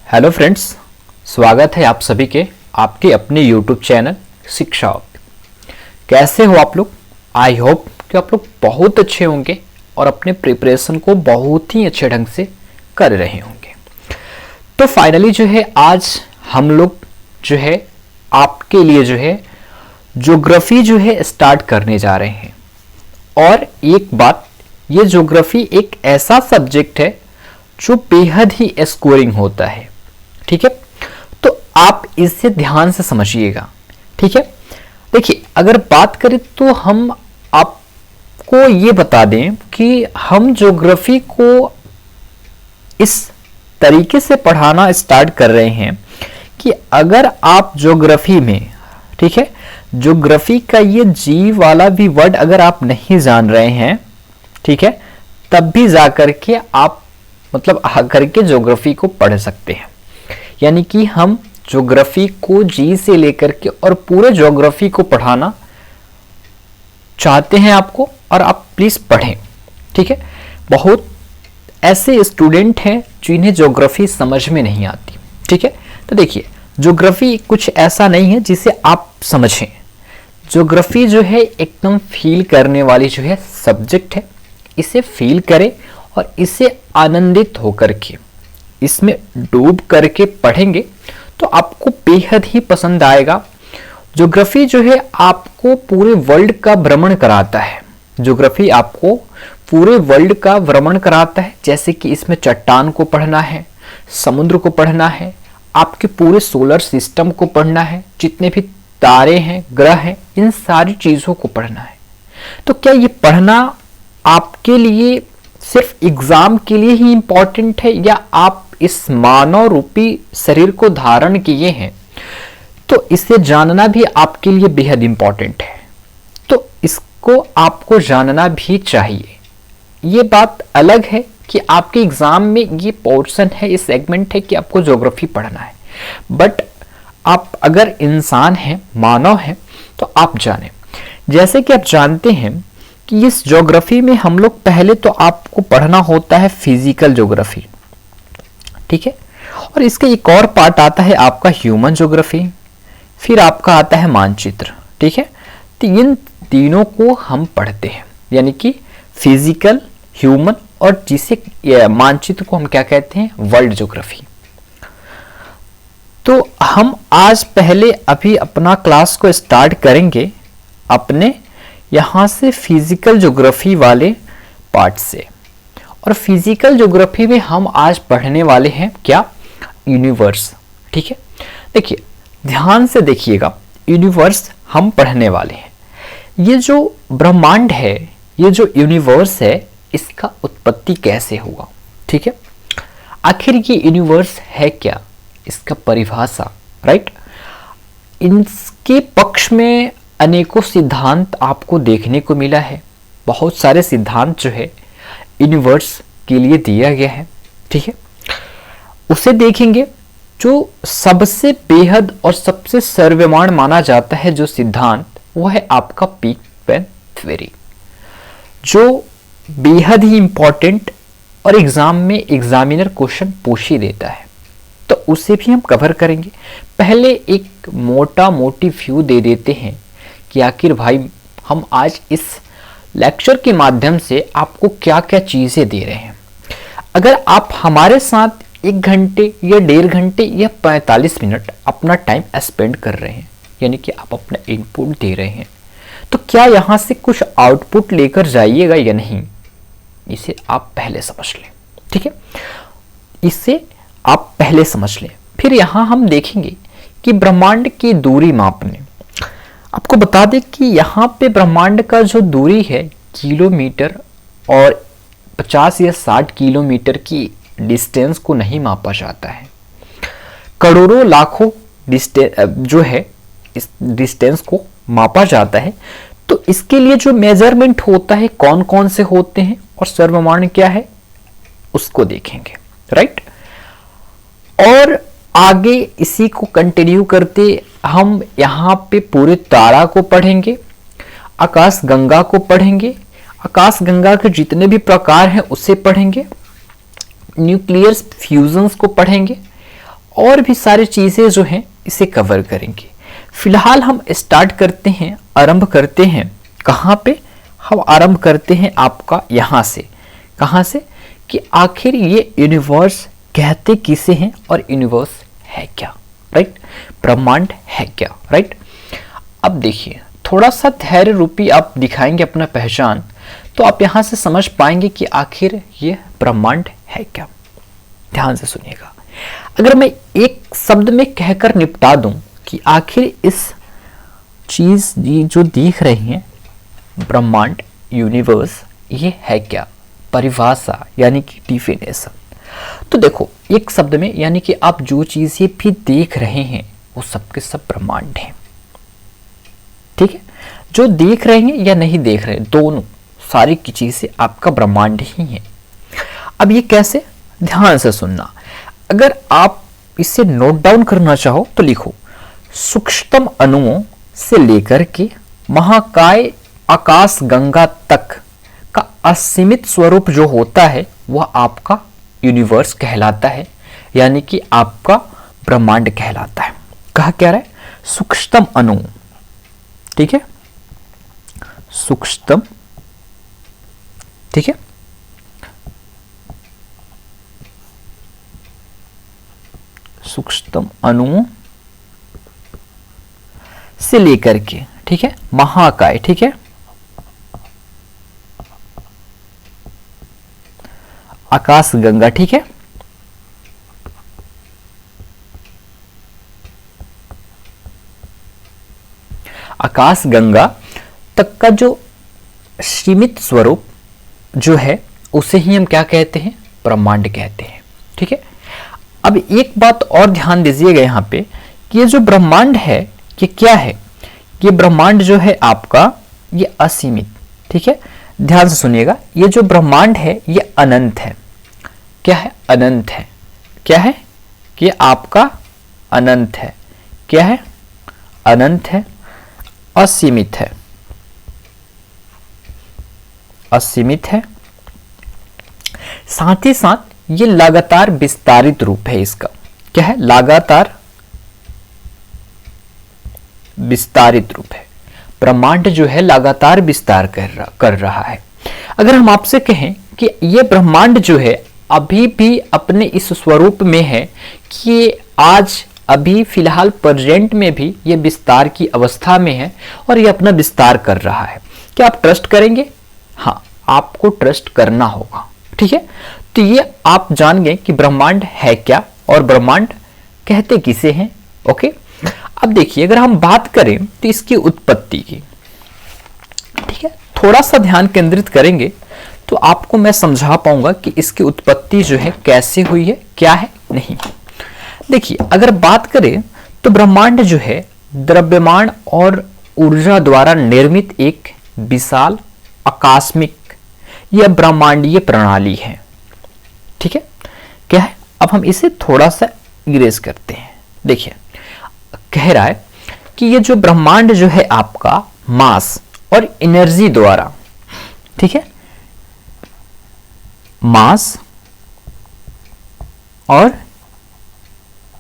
Hello friends, स्वागत है आप सभी के आपके अपने यूट्यूब चैनल शिक्षा पे। कैसे हो आप लोग? आई होप कि आप लोग बहुत अच्छे होंगे और अपने प्रिपरेशन को बहुत ही अच्छे ढंग से कर रहे होंगे। तो फाइनली जो है आज हम लोग जो है आपके लिए जो है ज्योग्राफी जो है स्टार्ट करने जा रहे हैं। और एक बात, ये ज्योग्राफी एक ऐसा सब्जेक्ट है जो बेहद ही स्कोरिंग होता है। ठीक है, तो आप इसे ध्यान से समझिएगा। ठीक है, देखिए अगर बात करें तो हम आपको ये बता दें कि हम ज्योग्राफी को इस तरीके से पढ़ाना स्टार्ट कर रहे हैं कि अगर आप ज्योग्राफी में, ठीक है, ज्योग्राफी का ये जी वाला भी वर्ड अगर आप नहीं जान रहे हैं, ठीक है, तब भी जाकर के आप मतलब आकर के ज्योग्राफी को पढ़ सकते हैं। यानी कि हम ज्योग्राफी को जी से लेकर के और पूरे ज्योग्राफी को पढ़ाना चाहते हैं आपको, और आप प्लीज पढ़ें। ठीक है, बहुत ऐसे स्टूडेंट हैं जिन्हें ज्योग्राफी समझ में नहीं आती। ठीक है, तो देखिए ज्योग्राफी कुछ ऐसा नहीं है जिसे आप समझें। ज्योग्राफी जो है एकदम फील करने वाली जो है सब्जेक्ट है। इसे फील करें और इसे आनंदित होकर के इसमें डूब करके पढ़ेंगे तो आपको बेहद ही पसंद आएगा। ज्योग्राफी जो है आपको पूरे वर्ल्ड का भ्रमण कराता है। ज्योग्राफी आपको पूरे वर्ल्ड का भ्रमण कराता है। जैसे कि इसमें चट्टान को पढ़ना है, समुद्र को पढ़ना है, आपके पूरे सोलर सिस्टम को पढ़ना है, जितने भी तारे हैं, ग्रह हैं, इन सारी चीजों को पढ़ना है। तो क्या ये पढ़ना आपके लिए सिर्फ एग्जाम के लिए ही इंपॉर्टेंट है, या आप इस मानव रूपी शरीर को धारण किए हैं तो इसे जानना भी आपके लिए बेहद इंपॉर्टेंट है। तो इसको आपको जानना भी चाहिए। ये बात अलग है कि आपके एग्जाम में ये पोर्शन है, ये सेगमेंट है कि आपको ज्योग्राफी पढ़ना है, बट आप अगर इंसान हैं, मानव हैं, तो आप जानें। जैसे कि आप जानते हैं कि इस ज्योग्राफी में हम लोग पहले तो आपको पढ़ना होता है फिजिकल ज्योग्राफी। ठीक है, और इसका एक और पार्ट आता है आपका ह्यूमन ज्योग्राफी, फिर आपका आता है मानचित्र। ठीक है, तो इन तीनों को हम पढ़ते हैं, यानी कि फिजिकल, ह्यूमन और जिसे मानचित्र को हम क्या कहते हैं, वर्ल्ड ज्योग्राफी। तो हम आज पहले अभी अपना क्लास को स्टार्ट करेंगे अपने यहां से फिजिकल ज्योग्राफी वाले पार्ट से। और फिजिकल ज्योग्राफी में हम आज पढ़ने वाले हैं क्या, यूनिवर्स। ठीक है, देखिए ध्यान से देखिएगा, यूनिवर्स हम पढ़ने वाले हैं। ये जो ब्रह्मांड है, ये जो यूनिवर्स है, इसका उत्पत्ति कैसे हुआ। ठीक है, आखिर ये यूनिवर्स है क्या, इसका परिभाषा, राइट। इसके पक्ष में अनेकों सिद्धांत आपको देखने को मिला है। बहुत सारे सिद्धांत जो है यूनिवर्स के लिए दिया गया है। ठीक है, उसे देखेंगे। जो सबसे बेहद और सबसे सर्वमान्य माना जाता है जो सिद्धांत, वो है आपका बिग बैंग थ्योरी, जो बेहद ही इंपॉर्टेंट और एग्जाम में एग्जामिनर क्वेश्चन पूछ ही देता है। तो उसे भी हम कवर करेंगे। पहले एक मोटा मोटी व्यू दे देते हैं कि आखिर भाई हम आज इस लेक्चर के माध्यम से आपको क्या क्या चीजें दे रहे हैं। अगर आप हमारे साथ 1 घंटे या 1.5 घंटे या 45 मिनट अपना टाइम स्पेंड कर रहे हैं, यानी कि आप अपना इनपुट दे रहे हैं, तो क्या यहां से कुछ आउटपुट लेकर जाइएगा या नहीं, इसे आप पहले समझ लें। ठीक है, इसे आप पहले समझ लें। फिर यहां हम देखेंगे कि ब्रह्मांड की दूरी मापने। आपको बता दें कि यहाँ पे ब्रह्मांड का जो दूरी है किलोमीटर और 50 या 60 किलोमीटर की डिस्टेंस को नहीं मापा जाता है। करोड़ों लाखों जो है इस डिस्टेंस को मापा जाता है। तो इसके लिए जो मेजरमेंट होता है कौन कौन से होते हैं और सर्वमान्य क्या है, उसको देखेंगे, राइट। और आगे इसी को कंटिन्यू करते हम यहाँ पे पूरे तारा को पढ़ेंगे, आकाश गंगा को पढ़ेंगे, आकाश गंगा के जितने भी प्रकार हैं उसे पढ़ेंगे, न्यूक्लियर फ्यूजन्स को पढ़ेंगे, और भी सारी चीजें जो हैं इसे कवर करेंगे। फिलहाल हम स्टार्ट करते हैं, आरंभ करते हैं कहाँ पे? हम आरंभ करते हैं आपका यहाँ से। कहाँ से? कि आखिर ये यूनिवर्स कहते किसे हैं और यूनिवर्स है क्या, राइट? ब्रह्मांड है क्या, राइट? अब देखिए, थोड़ा सा धैर्य रूपी आप दिखाएंगे अपना पहचान, तो आप यहाँ से समझ पाएंगे कि आखिर ये ब्रह्मांड है क्या। ध्यान से सुनिएगा। अगर मैं एक शब्द में कहकर निपटा दूं कि आखिर इस चीज जो दिख रही है ब्रह्मांड, यूनिवर्स, ये है क्या, परिभाषा यानी कि डिफिनेशन, तो देखो एक शब्द में, यानी कि आप जो चीजें भी देख रहे हैं वो सब के सब ब्रह्मांड है। ठीक है? जो देख रहे हैं या नहीं देख रहे, दोनों सारी की चीजें आपका ब्रह्मांड ही है। अब ये कैसे? ध्यान से सुनना। अगर आप इसे नोट डाउन करना चाहो तो लिखो, सूक्ष्मतम अणुओं से लेकर के महाकाय आकाश गंगा तक का असीमित स्वरूप जो होता है वह आपका यूनिवर्स कहलाता है, यानी कि आपका ब्रह्मांड कहलाता है। कहा क्या रहा है? सूक्ष्मतम अणु, ठीक है, सूक्ष्मतम, ठीक है, सूक्ष्मतम अणुओं से लेकर के, ठीक है, महाकाय, ठीक है, आकाश गंगा, ठीक है, आकाश गंगा तक का जो सीमित स्वरूप जो है उसे ही हम क्या कहते हैं? ब्रह्मांड कहते हैं। ठीक है? अब एक बात और ध्यान दीजिएगा यहाँ पे कि ये जो ब्रह्मांड है ये क्या है? ये ब्रह्मांड जो है आपका ये असीमित, ठीक है, ध्यान से सुनिएगा, ये जो ब्रह्मांड है ये अनंत है। क्या है? अनंत है। क्या है? कि आपका अनंत है। क्या है? अनंत है, असीमित है, असीमित है, साथ ही साथ ये लगातार विस्तारित रूप है इसका। क्या है? लगातार विस्तारित रूप है। ब्रह्मांड जो है लगातार विस्तार कर रहा है। अगर हम आपसे कहें कि ये ब्रह्मांड जो है अभी भी अपने इस स्वरूप में है कि आज अभी फिलहाल प्रेजेंट में भी ये विस्तार की अवस्था में है और ये अपना विस्तार कर रहा है, क्या आप ट्रस्ट करेंगे? हाँ, आपको ट्रस्ट करना होगा। ठीक है? तो ये आप जान गए कि ब्रह्मांड है क्या और ब्रह्मांड कहते किसे हैं। ओके, अब देखिए अगर हम बात करें तो इसकी उत्पत्ति की, ठीक है, थोड़ा सा ध्यान केंद्रित करेंगे तो आपको मैं समझा पाऊंगा कि इसकी उत्पत्ति जो है कैसे हुई है, क्या है, नहीं। देखिए अगर बात करें तो ब्रह्मांड जो है द्रव्यमान और ऊर्जा द्वारा निर्मित एक विशाल आकस्मिक यह ब्रह्मांडीय प्रणाली है। ठीक है? क्या है? अब हम इसे थोड़ा सा इरेज करते हैं। देखिए कह रहा है कि ये जो ब्रह्मांड जो है आपका मास और एनर्जी द्वारा, ठीक है, मास और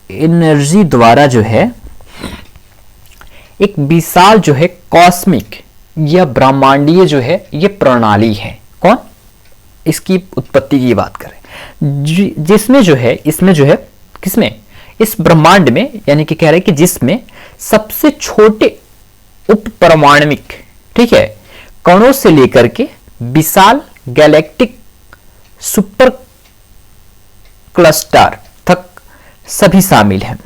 एनर्जी द्वारा जो है एक विशाल जो है कॉस्मिक या ब्रह्मांडीय जो है ये प्रणाली है। कौन? इसकी उत्पत्ति की बात करें जिसमें जो है, इसमें जो है, किसमें? इस ब्रह्मांड में, यानी कि कह रहे हैं कि जिसमें सबसे छोटे उप परमाणुक, ठीक है, कणों से लेकर के विशाल गैलेक्टिक सुपर क्लस्टर तक सभी शामिल हैं।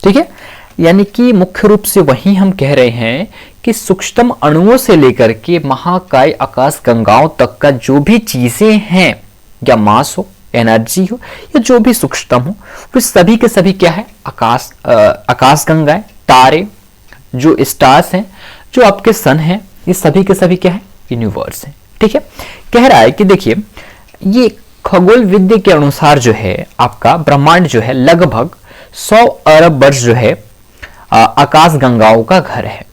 ठीक है? यानी कि मुख्य रूप से वही हम कह रहे हैं कि सूक्ष्मतम अणुओं से लेकर के महाकाय आकाश गंगाओं तक का जो भी चीजें हैं, या मास हो, एनर्जी हो, या जो भी सूक्ष्मतम हो, वो सभी के सभी क्या है? आकाश गंगाएं, तारे, जो स्टार्स हैं, जो आपके सन हैं, ये सभी के सभी क्या है? यूनिवर्स है। ठीक है? कह रहा है कि देखिए ये खगोल विद्या के अनुसार जो है आपका ब्रह्मांड जो है लगभग 100 अरब वर्ष जो है आकाश गंगाओं का घर है।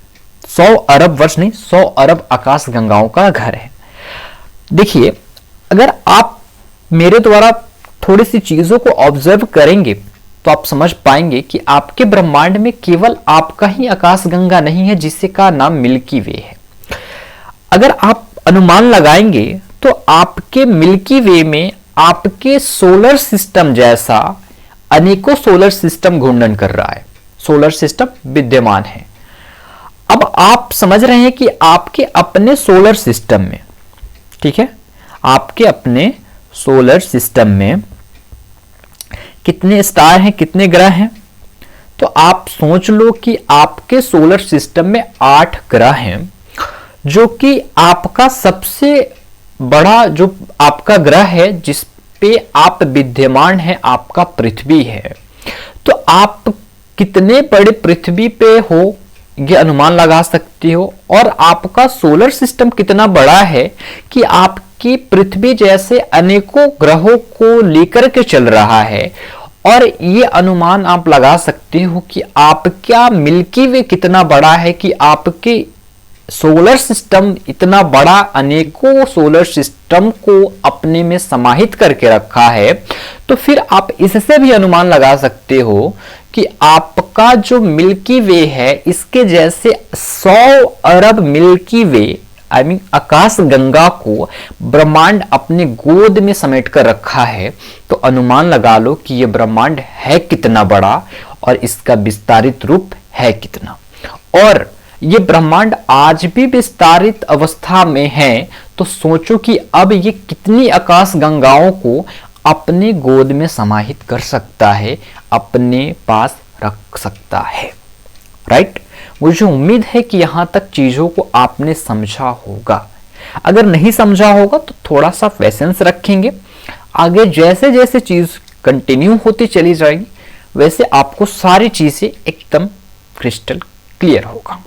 100 अरब वर्ष नहीं, 100 अरब आकाश गंगाओं का घर है। देखिए अगर आप मेरे द्वारा थोड़ी सी चीजों को ऑब्जर्व करेंगे तो आप समझ पाएंगे कि आपके ब्रह्मांड में केवल आपका ही आकाशगंगा नहीं है जिससे का नाम मिल्की वे है। अगर आप अनुमान लगाएंगे तो आपके मिल्की वे में आपके सोलर सिस्टम जैसा अनेकों सोलर सिस्टम घूर्णन कर रहा है, सोलर सिस्टम विद्यमान है। अब आप समझ रहे हैं कि आपके अपने सोलर सिस्टम में, ठीक है, आपके अपने सोलर सिस्टम में कितने स्टार हैं, कितने ग्रह हैं। तो आप सोच लो कि आपके सोलर सिस्टम में 8 ग्रह हैं, जो कि आपका सबसे बड़ा जो आपका ग्रह है जिस पे आप विद्यमान है आपका पृथ्वी है। तो आप कितने बड़े पृथ्वी पे हो ये अनुमान लगा सकते हो, और आपका सोलर सिस्टम कितना बड़ा है कि आपकी पृथ्वी जैसे अनेकों ग्रहों को लेकर के चल रहा है। और ये अनुमान आप लगा सकते हो कि आपका मिल्की वे कितना बड़ा है कि आपके सोलर सिस्टम इतना बड़ा अनेकों सोलर सिस्टम को अपने में समाहित करके रखा है। तो फिर आप इससे भी अनुमान लगा सकते हो कि आपका जो मिल्की वे है इसके जैसे 100 अरब मिल्की वे आकाश गंगा को ब्रह्मांड अपने गोद में समेट कर रखा है। तो अनुमान लगा लो कि यह ब्रह्मांड है कितना बड़ा और इसका विस्तारित रूप है कितना। और ये ब्रह्मांड आज भी विस्तारित अवस्था में है। तो सोचो कि अब ये कितनी आकाश गंगाओं को अपने गोद में समाहित कर सकता है, अपने पास रख सकता है। राइट? मुझे उम्मीद है कि यहां तक चीजों को आपने समझा होगा। अगर नहीं समझा होगा तो थोड़ा सा पेशेंस रखेंगे, आगे जैसे जैसे चीज कंटिन्यू होती चली जाएगी वैसे आपको सारी चीजें एकदम क्रिस्टल क्लियर होगा।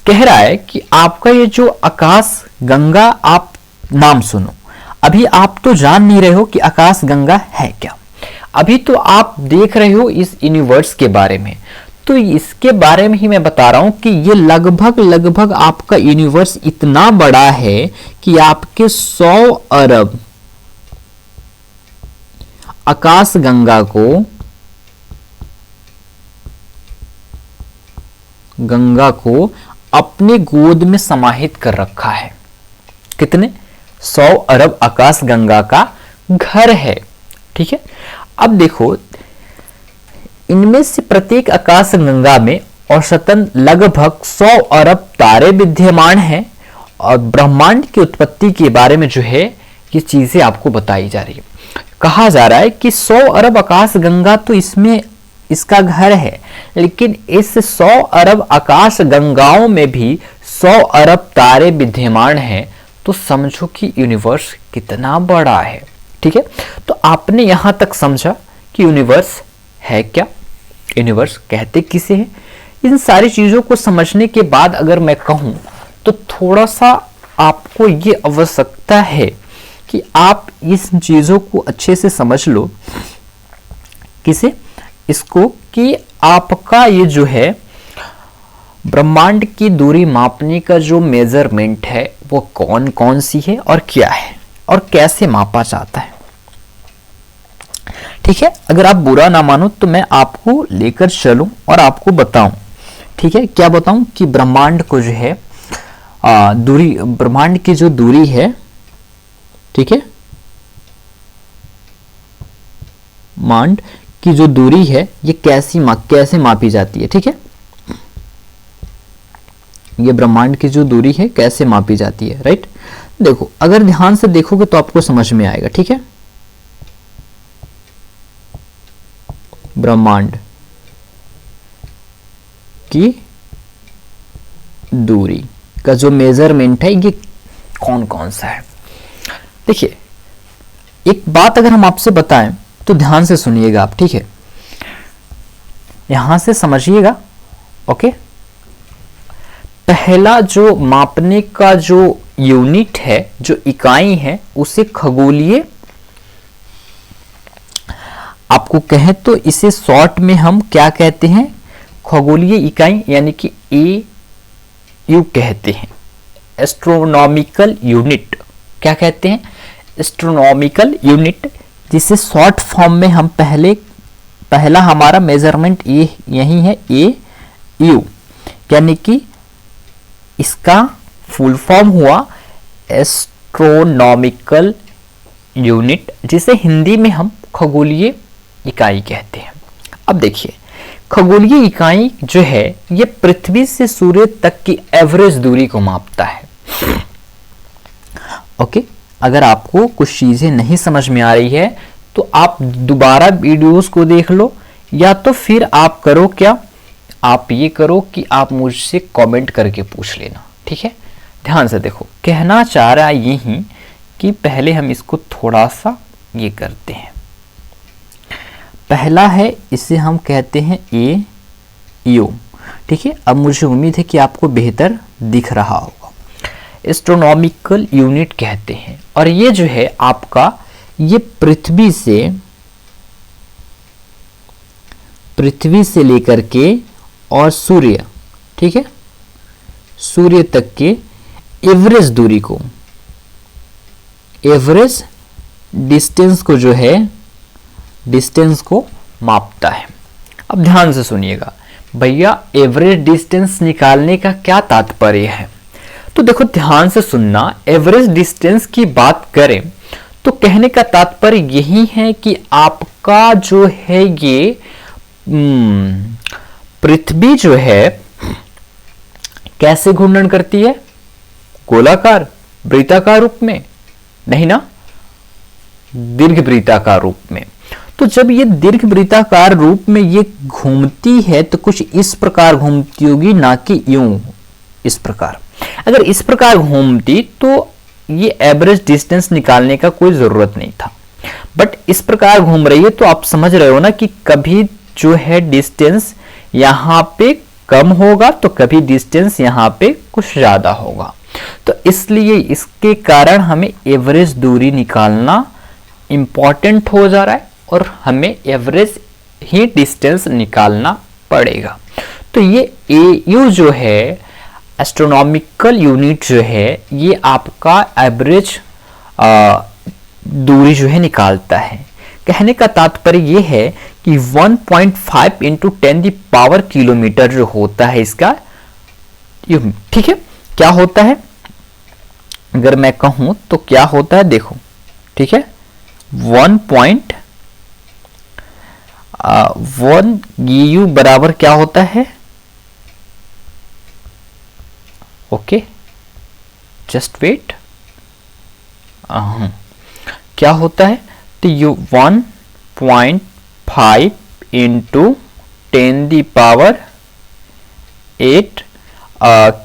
कह रहा है कि आपका ये जो आकाश गंगा, आप नाम सुनो, अभी आप तो जान नहीं रहे हो कि आकाश गंगा है क्या। अभी तो आप देख रहे हो इस यूनिवर्स के बारे में, तो इसके बारे में ही मैं बता रहा हूं कि ये लगभग आपका यूनिवर्स इतना बड़ा है कि आपके 100 अरब आकाश गंगा को अपने गोद में समाहित कर रखा है। कितने? 100 अरब आकाश गंगा का घर है। ठीक है, अब देखो इनमें से प्रत्येक आकाश गंगा में औसतन लगभग 100 अरब तारे विद्यमान हैं। और ब्रह्मांड की उत्पत्ति के बारे में जो है ये चीजें आपको बताई जा रही है। कहा जा रहा है कि 100 अरब आकाश गंगा तो इसमें इसका घर है, लेकिन इस 100 अरब आकाश गंगाओं में भी 100 अरब तारे विद्यमान हैं। तो समझो कि यूनिवर्स कितना बड़ा है। ठीक है, तो आपने यहां तक समझा कि यूनिवर्स है क्या, यूनिवर्स कहते किसे हैं। इन सारी चीजों को समझने के बाद अगर मैं कहूं तो थोड़ा सा आपको ये आवश्यकता है कि आप इस चीजों को अच्छे से समझ लो। किसे? इसको कि आपका ये जो है ब्रह्मांड की दूरी मापने का जो मेजरमेंट है वो कौन कौन सी है और क्या है और कैसे मापा जाता है। ठीक है, अगर आप बुरा ना मानो तो मैं आपको लेकर चलूं और आपको बताऊं। ठीक है, क्या बताऊं कि ब्रह्मांड को जो है दूरी, ब्रह्मांड की जो दूरी है, ठीक है, ब्रह्मांड की जो दूरी है ये कैसे मापी जाती है। ठीक है, ये ब्रह्मांड की जो दूरी है कैसे मापी जाती है। राइट, देखो अगर ध्यान से देखोगे तो आपको समझ में आएगा। ठीक है, ब्रह्मांड की दूरी का जो मेजरमेंट है ये कौन कौन सा है। देखिए एक बात अगर हम आपसे बताएं तो ध्यान से सुनिएगा आप। ठीक है, यहां से समझिएगा। ओके, पहला जो मापने का जो यूनिट है, जो इकाई है, उसे खगोलीय, आपको कहें तो इसे शॉर्ट में हम क्या कहते हैं, खगोलीय इकाई यानी कि AU कहते हैं। एस्ट्रोनॉमिकल यूनिट क्या कहते हैं? एस्ट्रोनॉमिकल यूनिट जिसे शॉर्ट फॉर्म में हम पहला हमारा मेजरमेंट ए यही है, ए यू, यानी कि इसका फुल फॉर्म हुआ एस्ट्रोनॉमिकल यूनिट, जिसे हिंदी में हम खगोलीय इकाई कहते हैं। अब देखिए, खगोलीय इकाई जो है ये पृथ्वी से सूर्य तक की एवरेज दूरी को मापता है। ओके, अगर आपको कुछ चीजें नहीं समझ में आ रही है तो आप दोबारा वीडियोस को देख लो, या तो फिर आप करो क्या, आप ये करो कि आप मुझसे कमेंट करके पूछ लेना, ठीक है। ध्यान से देखो, कहना चाह रहा है यही कि पहले हम इसको थोड़ा सा ये करते हैं। पहला है, इसे हम कहते हैं ए यू, ठीक है। अब मुझे उम्मीद है कि आपको बेहतर दिख रहा होगा। एस्ट्रोनॉमिकल यूनिट कहते हैं, और ये जो है आपका, ये पृथ्वी से लेकर के और सूर्य, ठीक है, सूर्य तक के एवरेज दूरी को, एवरेज डिस्टेंस को जो है, डिस्टेंस को मापता है। अब ध्यान से सुनिएगा भैया, एवरेज डिस्टेंस निकालने का क्या तात्पर्य है। तो देखो ध्यान से सुनना, एवरेज डिस्टेंस की बात करें तो कहने का तात्पर्य यही है कि आपका जो है ये पृथ्वी जो है कैसे घूर्णन करती है, गोलाकार वृत्ताकार रूप में, नहीं ना, दीर्घ वृत्ताकार रूप में। तो जब ये दीर्घ वृत्ताकार रूप में ये घूमती है तो कुछ इस प्रकार घूमती होगी, ना कि यूं इस प्रकार। अगर इस प्रकार घूमती तो ये एवरेज डिस्टेंस निकालने का कोई जरूरत नहीं था, बट इस प्रकार घूम रही है तो आप समझ रहे हो ना कि कभी जो है डिस्टेंस यहाँ पे कम होगा तो कभी डिस्टेंस यहाँ पे कुछ ज्यादा होगा। तो इसलिए इसके कारण हमें एवरेज दूरी निकालना इंपॉर्टेंट हो जा रहा है और हमें एवरेज ही डिस्टेंस निकालना पड़ेगा। तो ये एयू जो है, एस्ट्रोनॉमिकल यूनिट जो है, ये आपका एवरेज दूरी जो है निकालता है। कहने का तात्पर्य ये है कि 1.5 इंटू 10 किलोमीटर जो होता है इसका, ठीक है। क्या होता है, अगर मैं कहूं तो क्या होता है, देखो, ठीक है, 1 यू बराबर क्या होता है, ओके, जस्ट वेट, क्या होता है, तो यू 1.5 इंटू 10⁸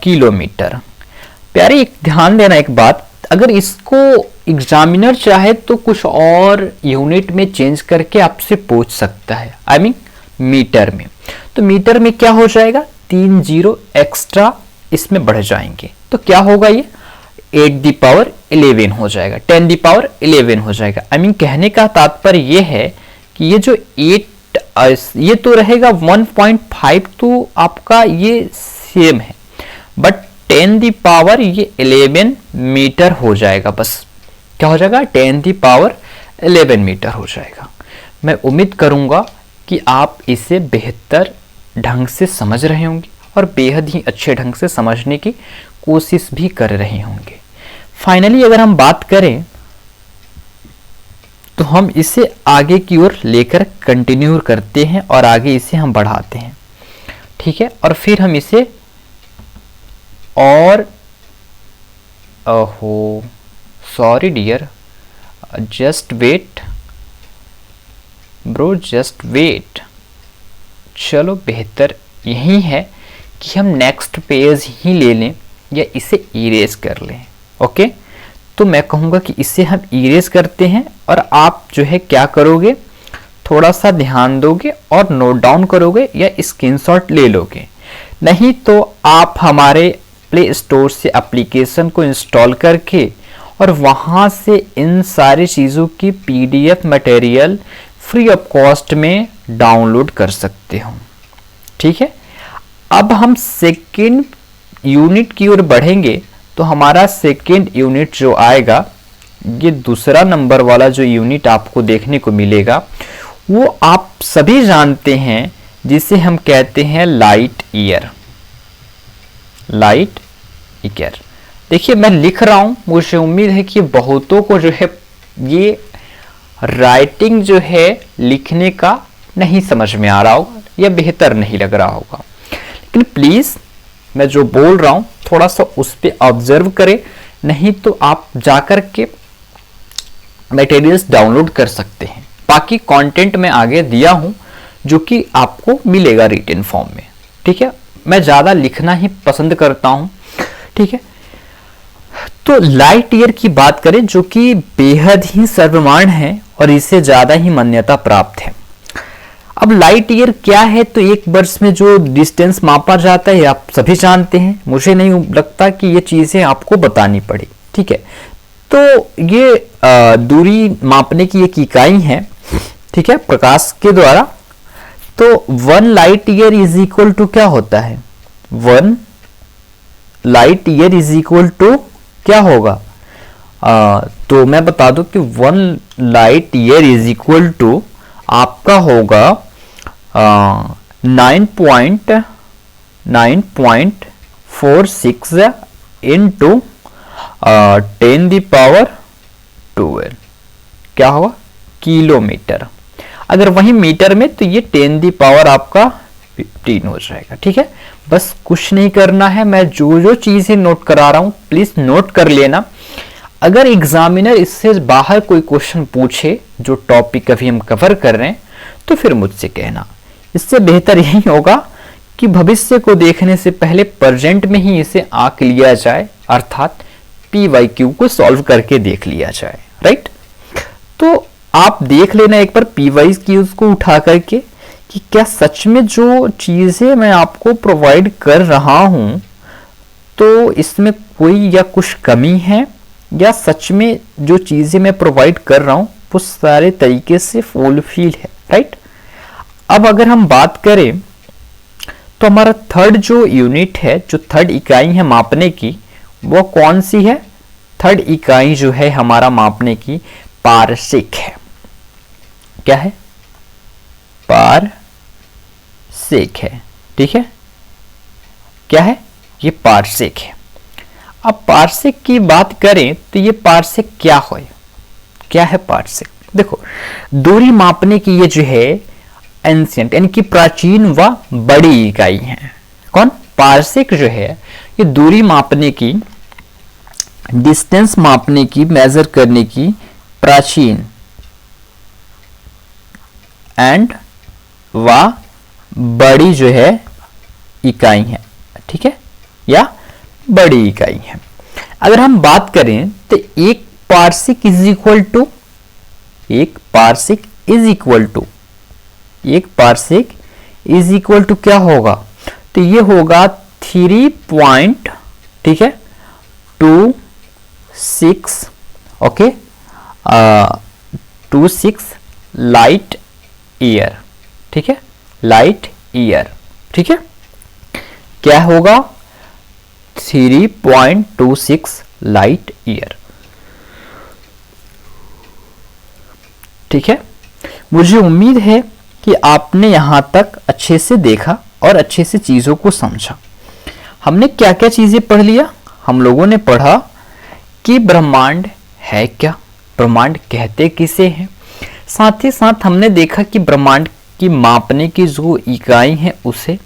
किलोमीटर। प्यारे एक ध्यान देना एक बात, अगर इसको एग्जामिनर चाहे तो कुछ और यूनिट में चेंज करके आपसे पूछ सकता है, आई मीन मीटर में। तो मीटर में क्या हो जाएगा, 3 जीरो एक्स्ट्रा इसमें बढ़ जाएंगे, तो क्या होगा, ये 8⁻11 हो जाएगा, 10⁻11 हो जाएगा। आई मीन कहने का तात्पर्य ये है कि ये जो 8 ये तो रहेगा 1.5 तो आपका ये सेम है, बट 10⁻11 मीटर हो जाएगा, बस क्या हो जाएगा, 10⁻11 मीटर हो जाएगा। मैं उम्मीद करूंगा कि आप इसे बेहतर ढंग से समझ रहे होंगे और बेहद ही अच्छे ढंग से समझने की कोशिश भी कर रहे होंगे। फाइनली अगर हम बात करें तो हम इसे आगे की ओर लेकर कंटिन्यू करते हैं और आगे इसे हम बढ़ाते हैं, ठीक है। और फिर हम इसे और ओहो sorry dear, just wait bro, just wait. चलो बेहतर यही है कि हम नेक्स्ट पेज ही ले लें या इसे इरेज कर लें, ओके। तो मैं कहूँगा कि इसे हम इरेज करते हैं और आप जो है क्या करोगे, थोड़ा सा ध्यान दोगे और नोट डाउन करोगे या स्क्रीनशॉट ले लोगे। नहीं तो आप हमारे प्ले स्टोर से एप्लीकेशन को इंस्टॉल करके और वहाँ से इन सारी चीज़ों की PDF material free of cost में डाउनलोड कर सकते हो, ठीक है। अब हम सेकेंड यूनिट की ओर बढ़ेंगे तो हमारा सेकेंड यूनिट जो आएगा ये दूसरा नंबर वाला जो यूनिट आपको देखने को मिलेगा वो आप सभी जानते हैं, जिसे हम कहते हैं लाइट ईयर। लाइट ईयर, देखिए मैं लिख रहा हूं, मुझे उम्मीद है कि बहुतों को जो है ये राइटिंग जो है लिखने का नहीं समझ में आ रहा होगा या बेहतर नहीं लग रहा होगा, लेकिन प्लीज मैं जो बोल रहा हूं थोड़ा सा उस पर ऑब्जर्व करें, नहीं तो आप जाकर के मटेरियल्स डाउनलोड कर सकते हैं। बाकी कंटेंट मैं आगे दिया हूं जो कि आपको मिलेगा रिटन फॉर्म में, ठीक है। मैं ज्यादा लिखना ही पसंद करता हूं, ठीक है। तो लाइट ईयर की बात करें जो कि बेहद ही सर्वमान्य है और इसे ज्यादा ही मान्यता प्राप्त है। अब लाइट ईयर क्या है, तो एक वर्ष में जो डिस्टेंस मापा जाता है आप सभी जानते हैं, मुझे नहीं लगता कि ये चीजें आपको बतानी पड़ी, ठीक है। तो ये दूरी मापने की एक इकाई है, ठीक है, प्रकाश के द्वारा। तो 1 light year is equal to क्या होता है, 1 light year is equal to क्या होगा, तो मैं बता दूं कि 1 light year is equal to आपका होगा 9.46 इंटू 10⁻²⁰ क्या होगा, किलोमीटर। अगर वही मीटर में तो ये 10⁻³ आपका 15 हो जाएगा, ठीक है। बस कुछ नहीं करना है, मैं जो जो चीजें नोट करा रहा हूं प्लीज नोट कर लेना। अगर एग्जामिनर इससे बाहर कोई क्वेश्चन पूछे जो टॉपिक अभी हम कवर कर रहे हैं तो फिर मुझसे कहना। इससे बेहतर यही होगा कि भविष्य को देखने से पहले प्रेजेंट में ही इसे आंक लिया जाए, अर्थात PYQ को सॉल्व करके देख लिया जाए, राइट। तो आप देख लेना एक बार PYQ को उठा करके कि क्या सच में जो चीजें मैं आपको प्रोवाइड कर रहा हूं तो इसमें कोई या कुछ कमी है, या सच में जो चीजें मैं प्रोवाइड कर रहा हूं वो सारे तरीके से फुलफिल है, राइट। अब अगर हम बात करें तो हमारा थर्ड जो यूनिट है, जो थर्ड इकाई है मापने की, वो कौन सी है, थर्ड इकाई जो है हमारा मापने की पारसेक है। क्या है, पारसेक है, ठीक है। क्या है, ये पारसेक है। अब पारसेक की बात करें तो ये पारसेक क्या है पारसेक, देखो दूरी मापने की ये जो है एंशिएंट यानी कि प्राचीन व बड़ी इकाई है। कौन, पारसेक जो है ये दूरी मापने की, डिस्टेंस मापने की, मेजर करने की प्राचीन एंड व बड़ी जो है इकाई है, ठीक है, या बड़ी इकाई है। अगर हम बात करें तो एक पारसेक इज इक्वल टू, एक पारसेक इज इक्वल टू क्या होगा, तो ये होगा 3 ठीक है 26 ओके 26 लाइट ईयर, ठीक है, लाइट ईयर, ठीक है। क्या होगा 3.26 लाइट ईयर, ठीक है। मुझे उम्मीद है कि आपने यहां तक अच्छे से देखा और अच्छे से चीजों को समझा। हमने क्या क्या चीजें पढ़ लिया, हम लोगों ने पढ़ा कि ब्रह्मांड है क्या, ब्रह्मांड कहते किसे हैं, साथ ही साथ हमने देखा कि ब्रह्मांड की मापने की जो इकाई है उसे,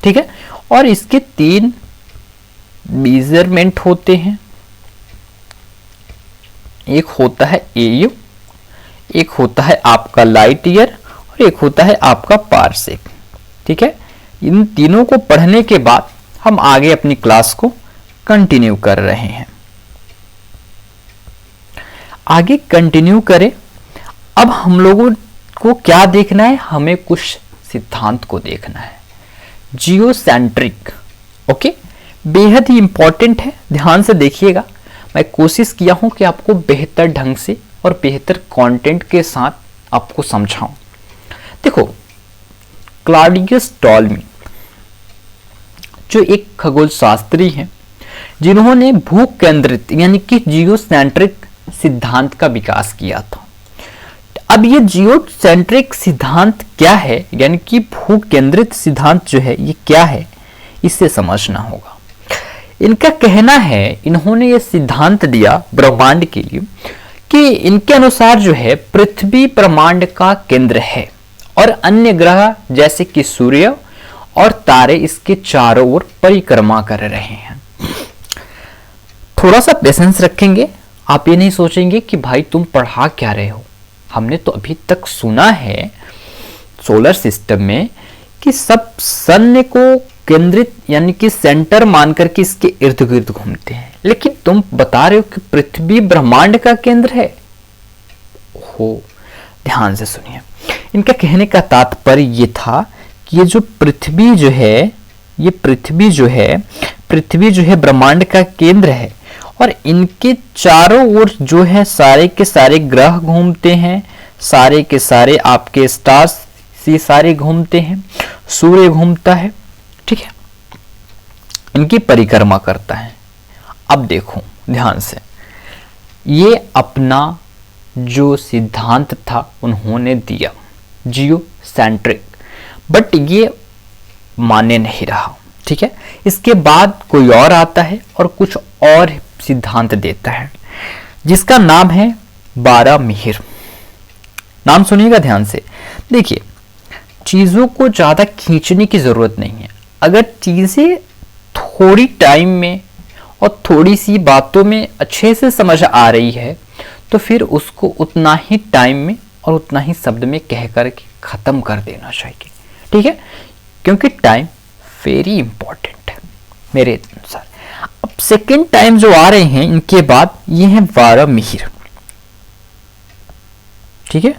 ठीक है, और इसके 3 मेजरमेंट होते हैं। एक होता है AU, एक होता है आपका लाइट ईयर और एक होता है आपका पारसेक, ठीक है। इन तीनों को पढ़ने के बाद हम आगे अपनी क्लास को कंटिन्यू कर रहे हैं। आगे कंटिन्यू करें। अब हम लोगों को क्या देखना है, हमें कुछ सिद्धांत को देखना है, जियोसेंट्रिक, ओके, बेहद ही इंपॉर्टेंट है, ध्यान से देखिएगा। मैं कोशिश किया हूं कि आपको बेहतर ढंग से और बेहतर कंटेंट के साथ आपको समझाऊं। देखो क्लॉडियस टॉलमी जो एक खगोल शास्त्री हैं, जिन्होंने भू केंद्रित यानी कि जियोसेंट्रिक सिद्धांत का विकास किया था। अब ये जियोसेंट्रिक सिद्धांत क्या है, यानी कि भू केंद्रित सिद्धांत जो है ये क्या है, इसे समझना होगा। इनका कहना है, इन्होंने ये सिद्धांत दिया ब्रह्मांड के लिए कि इनके अनुसार जो है पृथ्वी ब्रह्मांड का केंद्र है और अन्य ग्रह जैसे कि सूर्य और तारे इसके चारों ओर परिक्रमा कर रहे हैं। थोड़ा सा पेशेंस रखेंगे, आप ये नहीं सोचेंगे कि भाई तुम पढ़ा क्या रहे हो, हमने तो अभी तक सुना है सोलर सिस्टम में कि सब सन को केंद्रित यानी कि सेंटर मानकर के इसके इर्द गिर्द घूमते हैं, लेकिन तुम बता रहे हो कि पृथ्वी ब्रह्मांड का केंद्र है। हो, ध्यान से सुनिए। इनका कहने का तात्पर्य ये था कि ये जो पृथ्वी जो है, ये पृथ्वी जो है ब्रह्मांड का केंद्र है और इनके चारों ओर जो है सारे के सारे ग्रह घूमते हैं, सारे के सारे आपके स्टार्स से सारे घूमते हैं, सूर्य घूमता है, ठीक है, इनकी परिक्रमा करता है। अब देखो ध्यान से, ये अपना जो सिद्धांत था उन्होंने दिया जियोसेंट्रिक, बट ये मान्य नहीं रहा, ठीक है। इसके बाद कोई और आता है और कुछ और सिद्धांत देता है जिसका नाम है 12 मिहिर। नाम सुनिएगा ध्यान से। देखिए, चीजों को ज्यादा खींचने की जरूरत नहीं है। अगर चीजें थोड़ी टाइम में और थोड़ी सी बातों में अच्छे से समझ आ रही है तो फिर उसको उतना ही टाइम में और उतना ही शब्द में कह करके खत्म कर देना चाहिए, ठीक है, क्योंकि टाइम वेरी इंपॉर्टेंट है मेरे अनुसार। अब सेकेंड टाइम जो आ रहे हैं इनके बाद ये हैं 12 मिहिर, ठीक है।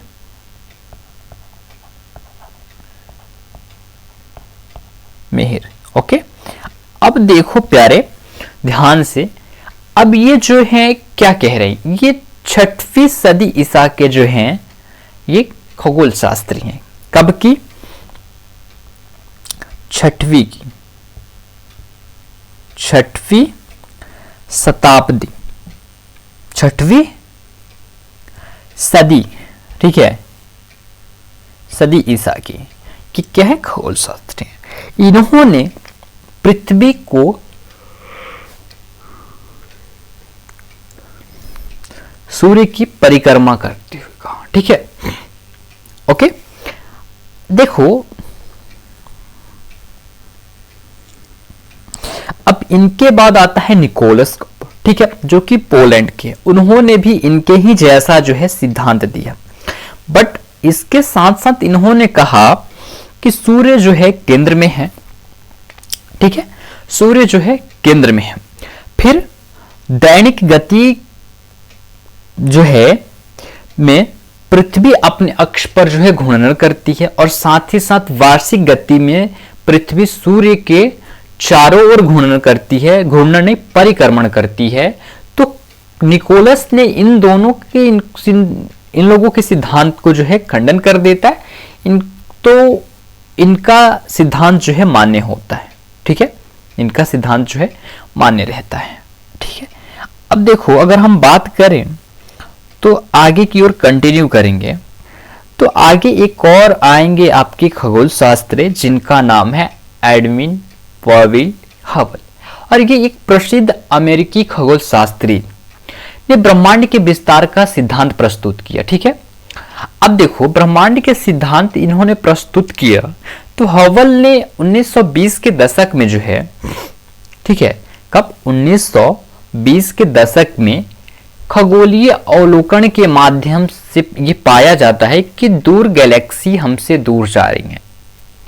मिहिर, ओके। अब देखो प्यारे ध्यान से, अब ये जो है क्या कह रहे हैं, ये 6वीं सदी ईसा के जो हैं ये खगोल शास्त्री हैं। कब की? 6वीं की, 6वीं शताब्दी, 6वीं सदी, ठीक है, सदी ईसा की कि क्या है, खगोल शास्त्री हैं। इन्होंने पृथ्वी को सूर्य की परिक्रमा करते हुए कहा, ठीक है, ओके। देखो अब इनके बाद आता है निकोलस, ठीक है, जो कि पोलैंड के, उन्होंने भी इनके ही जैसा जो है सिद्धांत दिया, बट इसके साथ साथ इन्होंने कहा कि सूर्य जो है केंद्र में है, ठीक है, सूर्य जो है केंद्र में है। फिर दैनिक गति जो है में पृथ्वी अपने अक्ष पर जो है घूर्णन करती है और साथ ही साथ वार्षिक गति में पृथ्वी सूर्य के चारों ओर घूर्णन करती है, घूर्णन नहीं परिक्रमण करती है। तो निकोलस ने इन दोनों के इन लोगों के सिद्धांत को जो है खंडन कर देता है। तो इनका सिद्धांत जो है मान्य होता है, ठीक है, इनका सिद्धांत जो है मान्य रहता है, ठीक है। अब देखो अगर हम बात करें तो आगे की ओर कंटिन्यू करेंगे तो आगे एक और आएंगे आपके खगोल शास्त्री जिनका नाम है एडविन पॉविल हबल, और ये एक प्रसिद्ध अमेरिकी खगोल शास्त्री ने ब्रह्मांड के विस्तार का सिद्धांत प्रस्तुत किया, ठीक है। अब देखो ब्रह्मांड के सिद्धांत इन्होंने प्रस्तुत किया तो हबल ने 1920 के दशक में जो है, ठीक है, कब 1920 के दशक में खगोलीय अवलोकन के माध्यम से ये पाया जाता है कि दूर गैलेक्सी हमसे दूर जा रही हैं।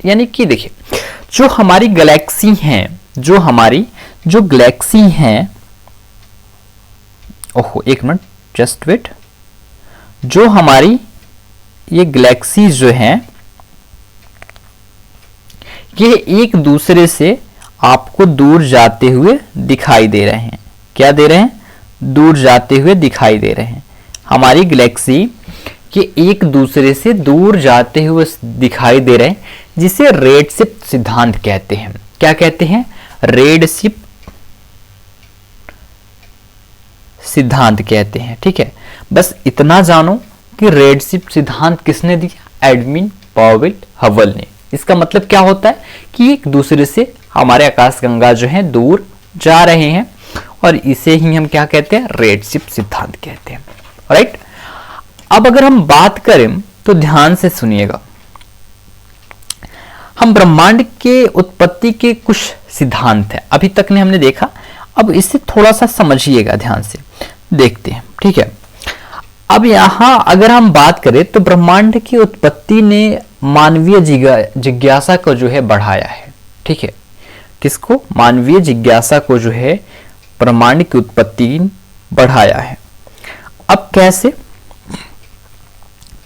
यानी कि देखिए जो हमारी गैलेक्सी हैं, जो गैलेक्सी हैं, ओहो एक मिनट जस्ट वेट, जो हमारी ये गैलेक्सी जो हैं ये एक दूसरे से आपको दूर जाते हुए दिखाई दे रहे हैं। क्या दे रहे हैं? दूर जाते हुए दिखाई दे रहे हैं। हमारी गैलेक्सी ये एक दूसरे से दूर जाते हुए दिखाई दे रहे हैं, जिसे रेडशिफ्ट सिद्धांत कहते हैं। क्या कहते हैं? रेडशिफ्ट सिद्धांत कहते हैं। ठीक है, बस इतना जानो कि रेडशिफ्ट सिद्धांत किसने दिया? एडविन पावेल हबल ने। इसका मतलब क्या होता है कि एक दूसरे से हमारे आकाशगंगा जो है दूर जा रहे हैं, और इसे ही हम क्या कहते हैं? रेडशिफ्ट सिद्धांत कहते हैं। राइट, अब अगर हम बात करें तो ध्यान से सुनिएगा, हम ब्रह्मांड के उत्पत्ति के कुछ सिद्धांत हैं अभी तक ने हमने देखा, अब इसे थोड़ा सा समझिएगा, ध्यान से देखते हैं। ठीक है, अब यहां अगर हम बात करें तो ब्रह्मांड की उत्पत्ति ने मानवीय जिज्ञासा को जो है बढ़ाया है। ठीक है, किसको? मानवीय जिज्ञासा को जो है ब्रह्मांड की उत्पत्ति बढ़ाया है। अब कैसे?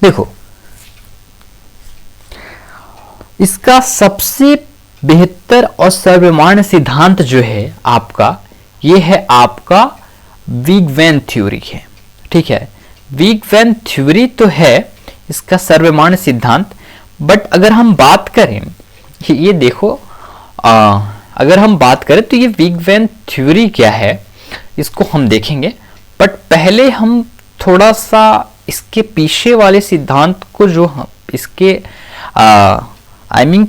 देखो, इसका सबसे बेहतर और सर्वमान्य सिद्धांत जो है आपका, ये है आपका बिग बैंग थ्योरी है। ठीक है, बिग बैंग थ्योरी तो है इसका सर्वमान्य सिद्धांत, बट अगर हम बात करें, ये देखो, अगर हम बात करें तो ये बिग बैंग थ्योरी क्या है इसको हम देखेंगे, बट पहले हम थोड़ा सा इसके पीछे वाले सिद्धांत को, जो हम इसके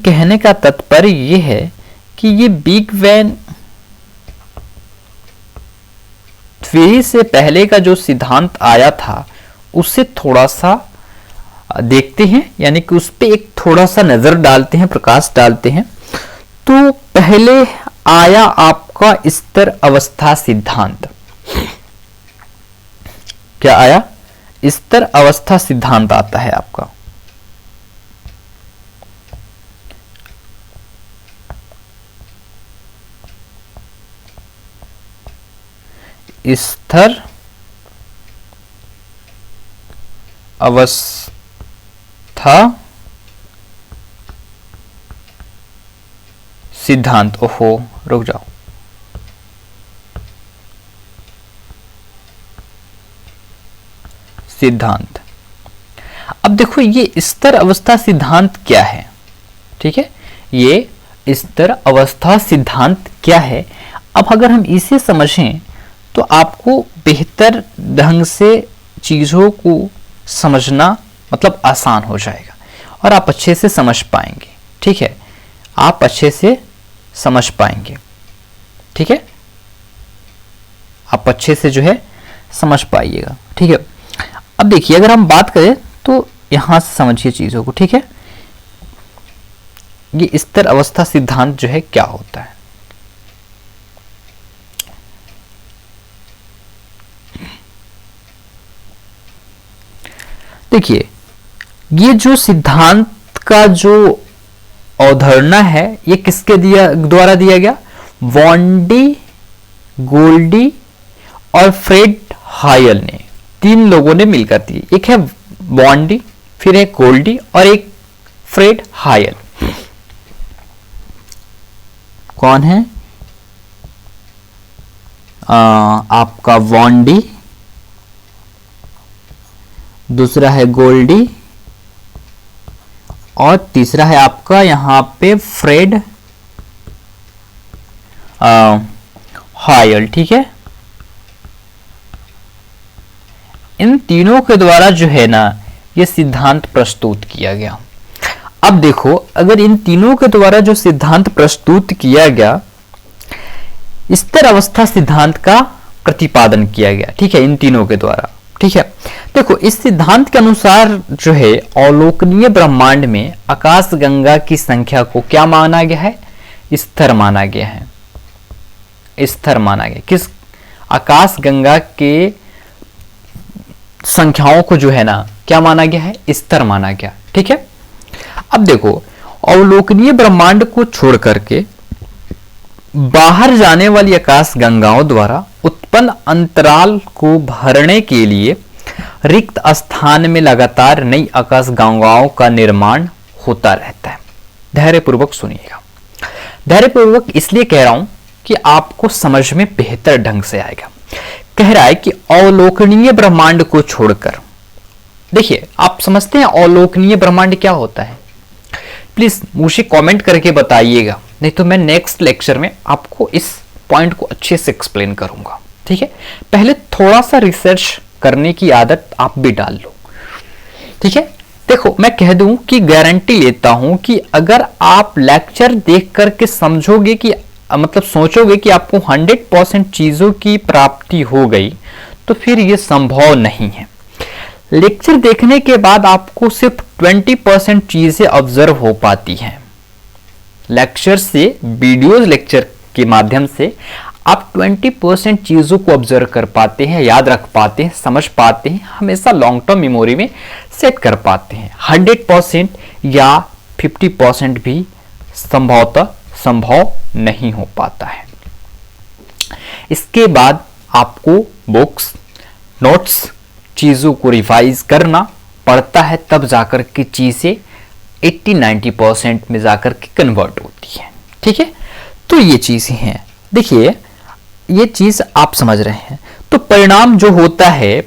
कहने का तात्पर्य ये है कि ये बिग बैंग थ्योरी से पहले का जो सिद्धांत आया था उससे थोड़ा सा देखते हैं, यानी कि उस पर एक थोड़ा सा नजर डालते हैं, प्रकाश डालते हैं। तो पहले आया आपका स्तर अवस्था सिद्धांत। क्या आया? स्तर अवस्था सिद्धांत आता है आपका। स्तर अवस्था सिद्धांत। ओहो, रुक जाओ, सिद्धांत। अब देखो ये स्तर अवस्था सिद्धांत क्या है। ठीक है, ये स्तर अवस्था सिद्धांत क्या है, अब अगर हम इसे समझें तो आपको बेहतर ढंग से चीजों को समझना मतलब आसान हो जाएगा और आप अच्छे से समझ पाएंगे। ठीक है, आप अच्छे से समझ पाएंगे। ठीक है, आप अच्छे से जो है समझ पाइएगा। ठीक है, अब देखिए अगर हम बात करें तो यहां से समझिए चीजों को। ठीक है, ये स्तर अवस्था सिद्धांत जो है क्या होता है। देखिए, ये जो सिद्धांत का जो अवधारणा है ये किसके द्वारा दिया गया? वॉन्डी, गोल्डी और फ्रेड हायल ने, तीन लोगों ने मिलकर दी। एक है वॉन्डी, फिर एक गोल्डी और एक फ्रेड हायल। कौन है? आपका वॉन्डी, दूसरा है गोल्डी और तीसरा है आपका यहां पे फ्रेड हायल। ठीक है, इन तीनों के द्वारा जो है ना ये सिद्धांत प्रस्तुत किया गया। अब देखो, अगर इन तीनों के द्वारा जो सिद्धांत प्रस्तुत किया गया, स्तर अवस्था सिद्धांत का प्रतिपादन किया गया। ठीक है, इन तीनों के द्वारा। ठीक है, देखो इस सिद्धांत के अनुसार जो है अवलोकनीय ब्रह्मांड में आकाश गंगा की संख्या को क्या माना गया है? स्तर माना गया है। स्तर माना गया। किस? आकाश गंगा के संख्याओं को जो है ना क्या माना गया है? स्तर माना गया। ठीक है, अब देखो अवलोकनीय ब्रह्मांड को छोड़ करके बाहर जाने वाली आकाश गंगाओं द्वारा उत्पन्न अंतराल को भरने के लिए रिक्त स्थान में लगातार नई आकाश गंगाओं का निर्माण होता रहता है। धैर्यपूर्वक सुनिएगा, धैर्यपूर्वक इसलिए कह रहा हूं कि आपको समझ में बेहतर ढंग से आएगा। कह रहा है कि अवलोकनीय ब्रह्मांड को छोड़कर, देखिए आप समझते हैं अवलोकनीय ब्रह्मांड क्या होता है? प्लीज मुझे कमेंट करके बताइएगा, नहीं तो मैं नेक्स्ट लेक्चर में आपको इस पॉइंट को अच्छे से एक्सप्लेन करूंगा। ठीक है, पहले थोड़ा सा रिसर्च करने की आदत आप भी डाल लो। ठीक है, देखो मैं कह दूं कि गारंटी लेता हूं कि अगर आप लेक्चर देख करके समझोगे कि मतलब सोचोगे कि आपको 100% चीजों की प्राप्ति हो गई, तो फिर ये संभव नहीं है। लेक्चर देखने के बाद आपको सिर्फ 20% चीजें ऑब्जर्व हो पाती हैं। लेक्चर से, वीडियोज लेक्चर के माध्यम से आप 20% चीजों को ऑब्जर्व कर पाते हैं, याद रख पाते हैं, समझ पाते हैं, हमेशा लॉन्ग टर्म मेमोरी में सेट कर पाते हैं। 100% या 50% भी संभवतः संभव नहीं हो पाता है। इसके बाद आपको बुक्स, नोट्स, चीजों को रिवाइज करना पड़ता है, तब जाकर के चीजें 80-90% में जाकर के कन्वर्ट होती है। ठीक है, तो ये चीजें हैं। देखिए ये चीज आप समझ रहे हैं, तो परिणाम जो होता है,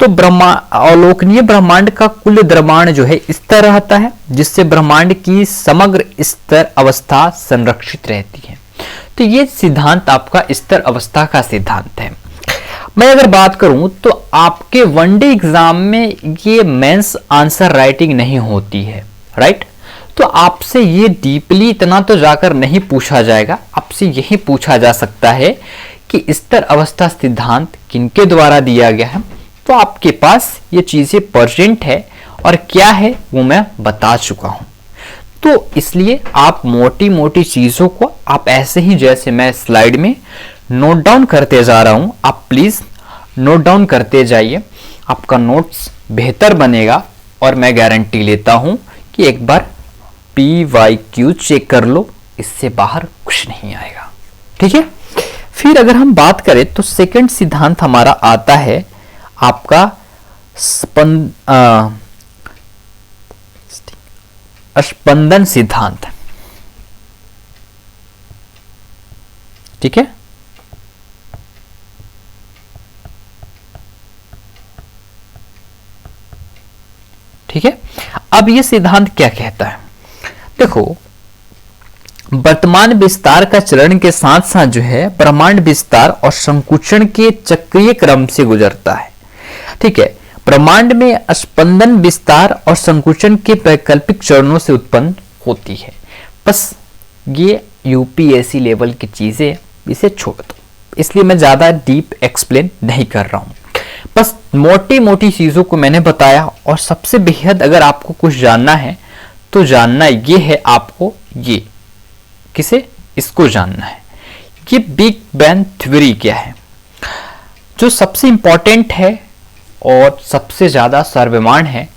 तो अवलोकनीय ब्रह्मांड का कुल द्रव्यमान जो है स्थिर रहता है, जिससे ब्रह्मांड की समग्र स्थिर अवस्था संरक्षित रहती है। तो ये सिद्धांत आपका स्थिर अवस्था का सिद्धांत है। मैं अगर बात करूं तो आपके वनडे एग्जाम में ये मेंस आंसर राइटिंग नहीं होती है, राइट। तो आपसे ये डीपली इतना तो जाकर नहीं पूछा जाएगा, आपसे यही पूछा जा सकता है कि स्थिर अवस्था सिद्धांत किनके द्वारा दिया गया है। तो आपके पास ये चीजें प्रेजेंट है और क्या है वो मैं बता चुका हूं। तो इसलिए आप मोटी मोटी चीजों को आप ऐसे ही, जैसे मैं स्लाइड में नोट डाउन करते जा रहा हूं, आप प्लीज नोट डाउन करते जाइए, आपका नोट्स बेहतर बनेगा। और मैं गारंटी लेता हूं कि एक बार PYQ चेक कर लो, इससे बाहर कुछ नहीं आएगा। ठीक है, फिर अगर हम बात करें तो सेकंड सिद्धांत हमारा आता है आपका स्पंदन सिद्धांत। ठीक है, ठीक है, अब ये सिद्धांत क्या कहता है, देखो वर्तमान विस्तार का चरण के साथ साथ जो है ब्रह्मांड विस्तार और संकुचन के चक्रीय क्रम से गुजरता है। ठीक है, ब्रह्मांड में स्पंदन विस्तार और संकुचन के वैकल्पिक चरणों से उत्पन्न होती है। बस ये UPSC लेवल की चीजें, इसे छोड़ दो, इसलिए मैं ज्यादा डीप एक्सप्लेन नहीं कर रहा हूं। बस मोटी मोटी चीजों को मैंने बताया। और सबसे बेहद अगर आपको कुछ जानना है तो जानना ये है, आपको ये किसे, इसको जानना है, ये बिग बैंग थ्योरी क्या है, जो सबसे इंपॉर्टेंट है और सबसे ज्यादा सर्वमान्य है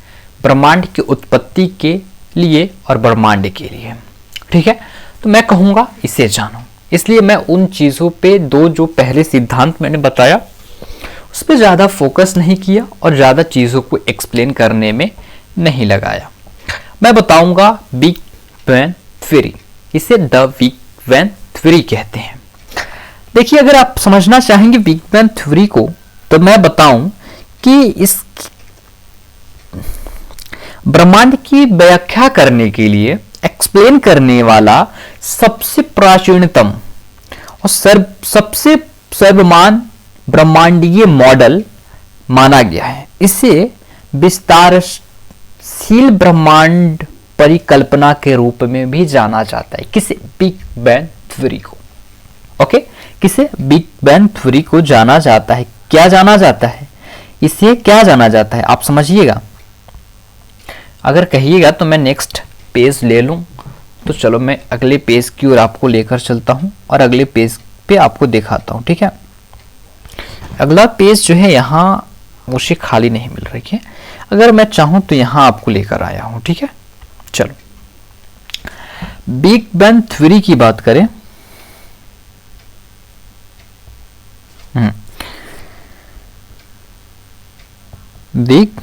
ब्रह्मांड की उत्पत्ति के लिए और ब्रह्मांड के लिए। ठीक है, तो मैं कहूंगा इसे जानो। इसलिए मैं उन चीजों पे, दो जो पहले सिद्धांत मैंने बताया उस पर ज्यादा फोकस नहीं किया और ज्यादा चीजों को एक्सप्लेन करने में नहीं लगाया। मैं बताऊंगा बिग बैंग थ्योरी, इसे द बिग बैंग थ्योरी कहते हैं। देखिए अगर आप समझना चाहेंगे बिग बैंग थ्योरी को, तो मैं बताऊं कि इस ब्रह्मांड की व्याख्या करने के लिए, एक्सप्लेन करने वाला सबसे प्राचीनतम और सबसे सर्वमान्य ब्रह्मांडीय मॉडल माना गया है। इसे विस्तारशील ब्रह्मांड परिकल्पना के रूप में भी जाना जाता है। किसे, बिग बैंग थ्योरी को। ओके, किसे, बिग बैंग थ्योरी को जाना जाता है। क्या जाना जाता है, इसे क्या जाना जाता है, आप समझिएगा। अगर कहिएगा तो मैं नेक्स्ट पेज ले लूं। तो चलो मैं अगले पेज की ओर आपको लेकर चलता हूं और अगले पेज पे आपको दिखाता हूं। ठीक है, अगला पेज जो है यहाँ मुझे खाली नहीं मिल रही है, अगर मैं चाहूं तो यहां आपको लेकर आया हूं। ठीक है, चलो बिग बैंग थ्योरी की बात करें। बिग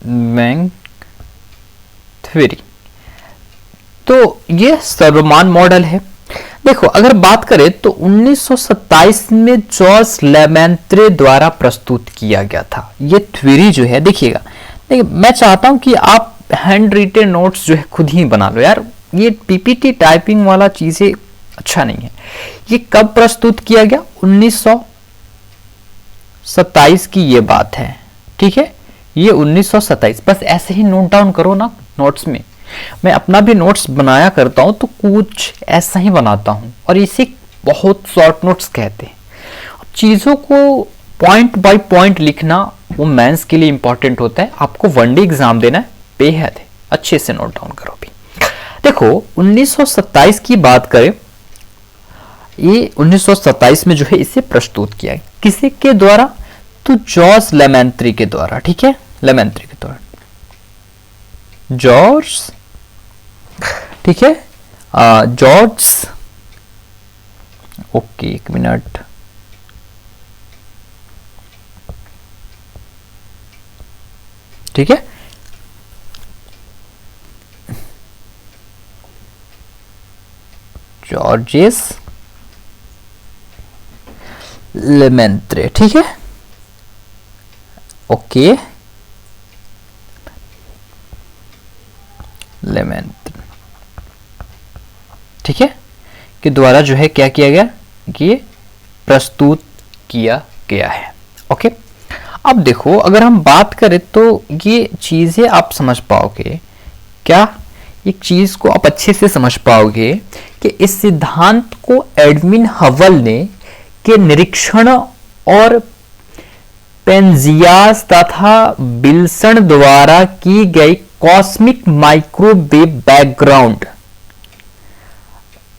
बैंग थ्योरी, तो ये सर्वमान्य मॉडल है। देखो अगर बात करें तो 1927 में जॉर्ज लेमैत्रे द्वारा प्रस्तुत किया गया था। ये थ्योरी जो है, देखिएगा, देखिए मैं चाहता हूं कि आप हैंड रिटेन नोट्स जो है खुद ही बना लो यार। ये PPT टाइपिंग वाला चीजें अच्छा नहीं है। ये कब प्रस्तुत किया गया? 1927 की ये बात है, ठीक है, ये 1927। बस ऐसे ही नोट डाउन करो ना नोट्स में। मैं अपना भी नोट्स बनाया करता हूं तो कुछ ऐसा ही बनाता हूं, और इसे बहुत शॉर्ट नोट्स कहते हैं। चीजों को पॉइंट बाय पॉइंट लिखना वो मेंस के लिए इंपॉर्टेंट होता है। आपको वनडे एग्जाम देना है, बेहद है, अच्छे से नोट डाउन करो भी। देखो 1927 की बात करें, ये 1927 में जो है इसे प्रस्तुत किया है किसी के द्वारा? तो जॉर्ज लेमेंट्री के द्वारा, ठीक है, लेमेंट्री के द्वारा, जॉर्ज, ठीक है, जॉर्ज, ओके एक मिनट, ठीक है, जॉर्जेस लेमेंट्रे, ठीक है, ओके, लेमेंट्रे, ठीक है, के द्वारा जो है क्या किया गया, ये प्रस्तुत किया गया है। ओके, अब देखो अगर हम बात करें तो ये चीजें आप समझ पाओगे क्या? एक चीज को आप अच्छे से समझ पाओगे कि इस सिद्धांत को एडविन हबल ने के निरीक्षण और पेंजियास तथा विल्सन द्वारा की गई कॉस्मिक माइक्रोवेव बैकग्राउंड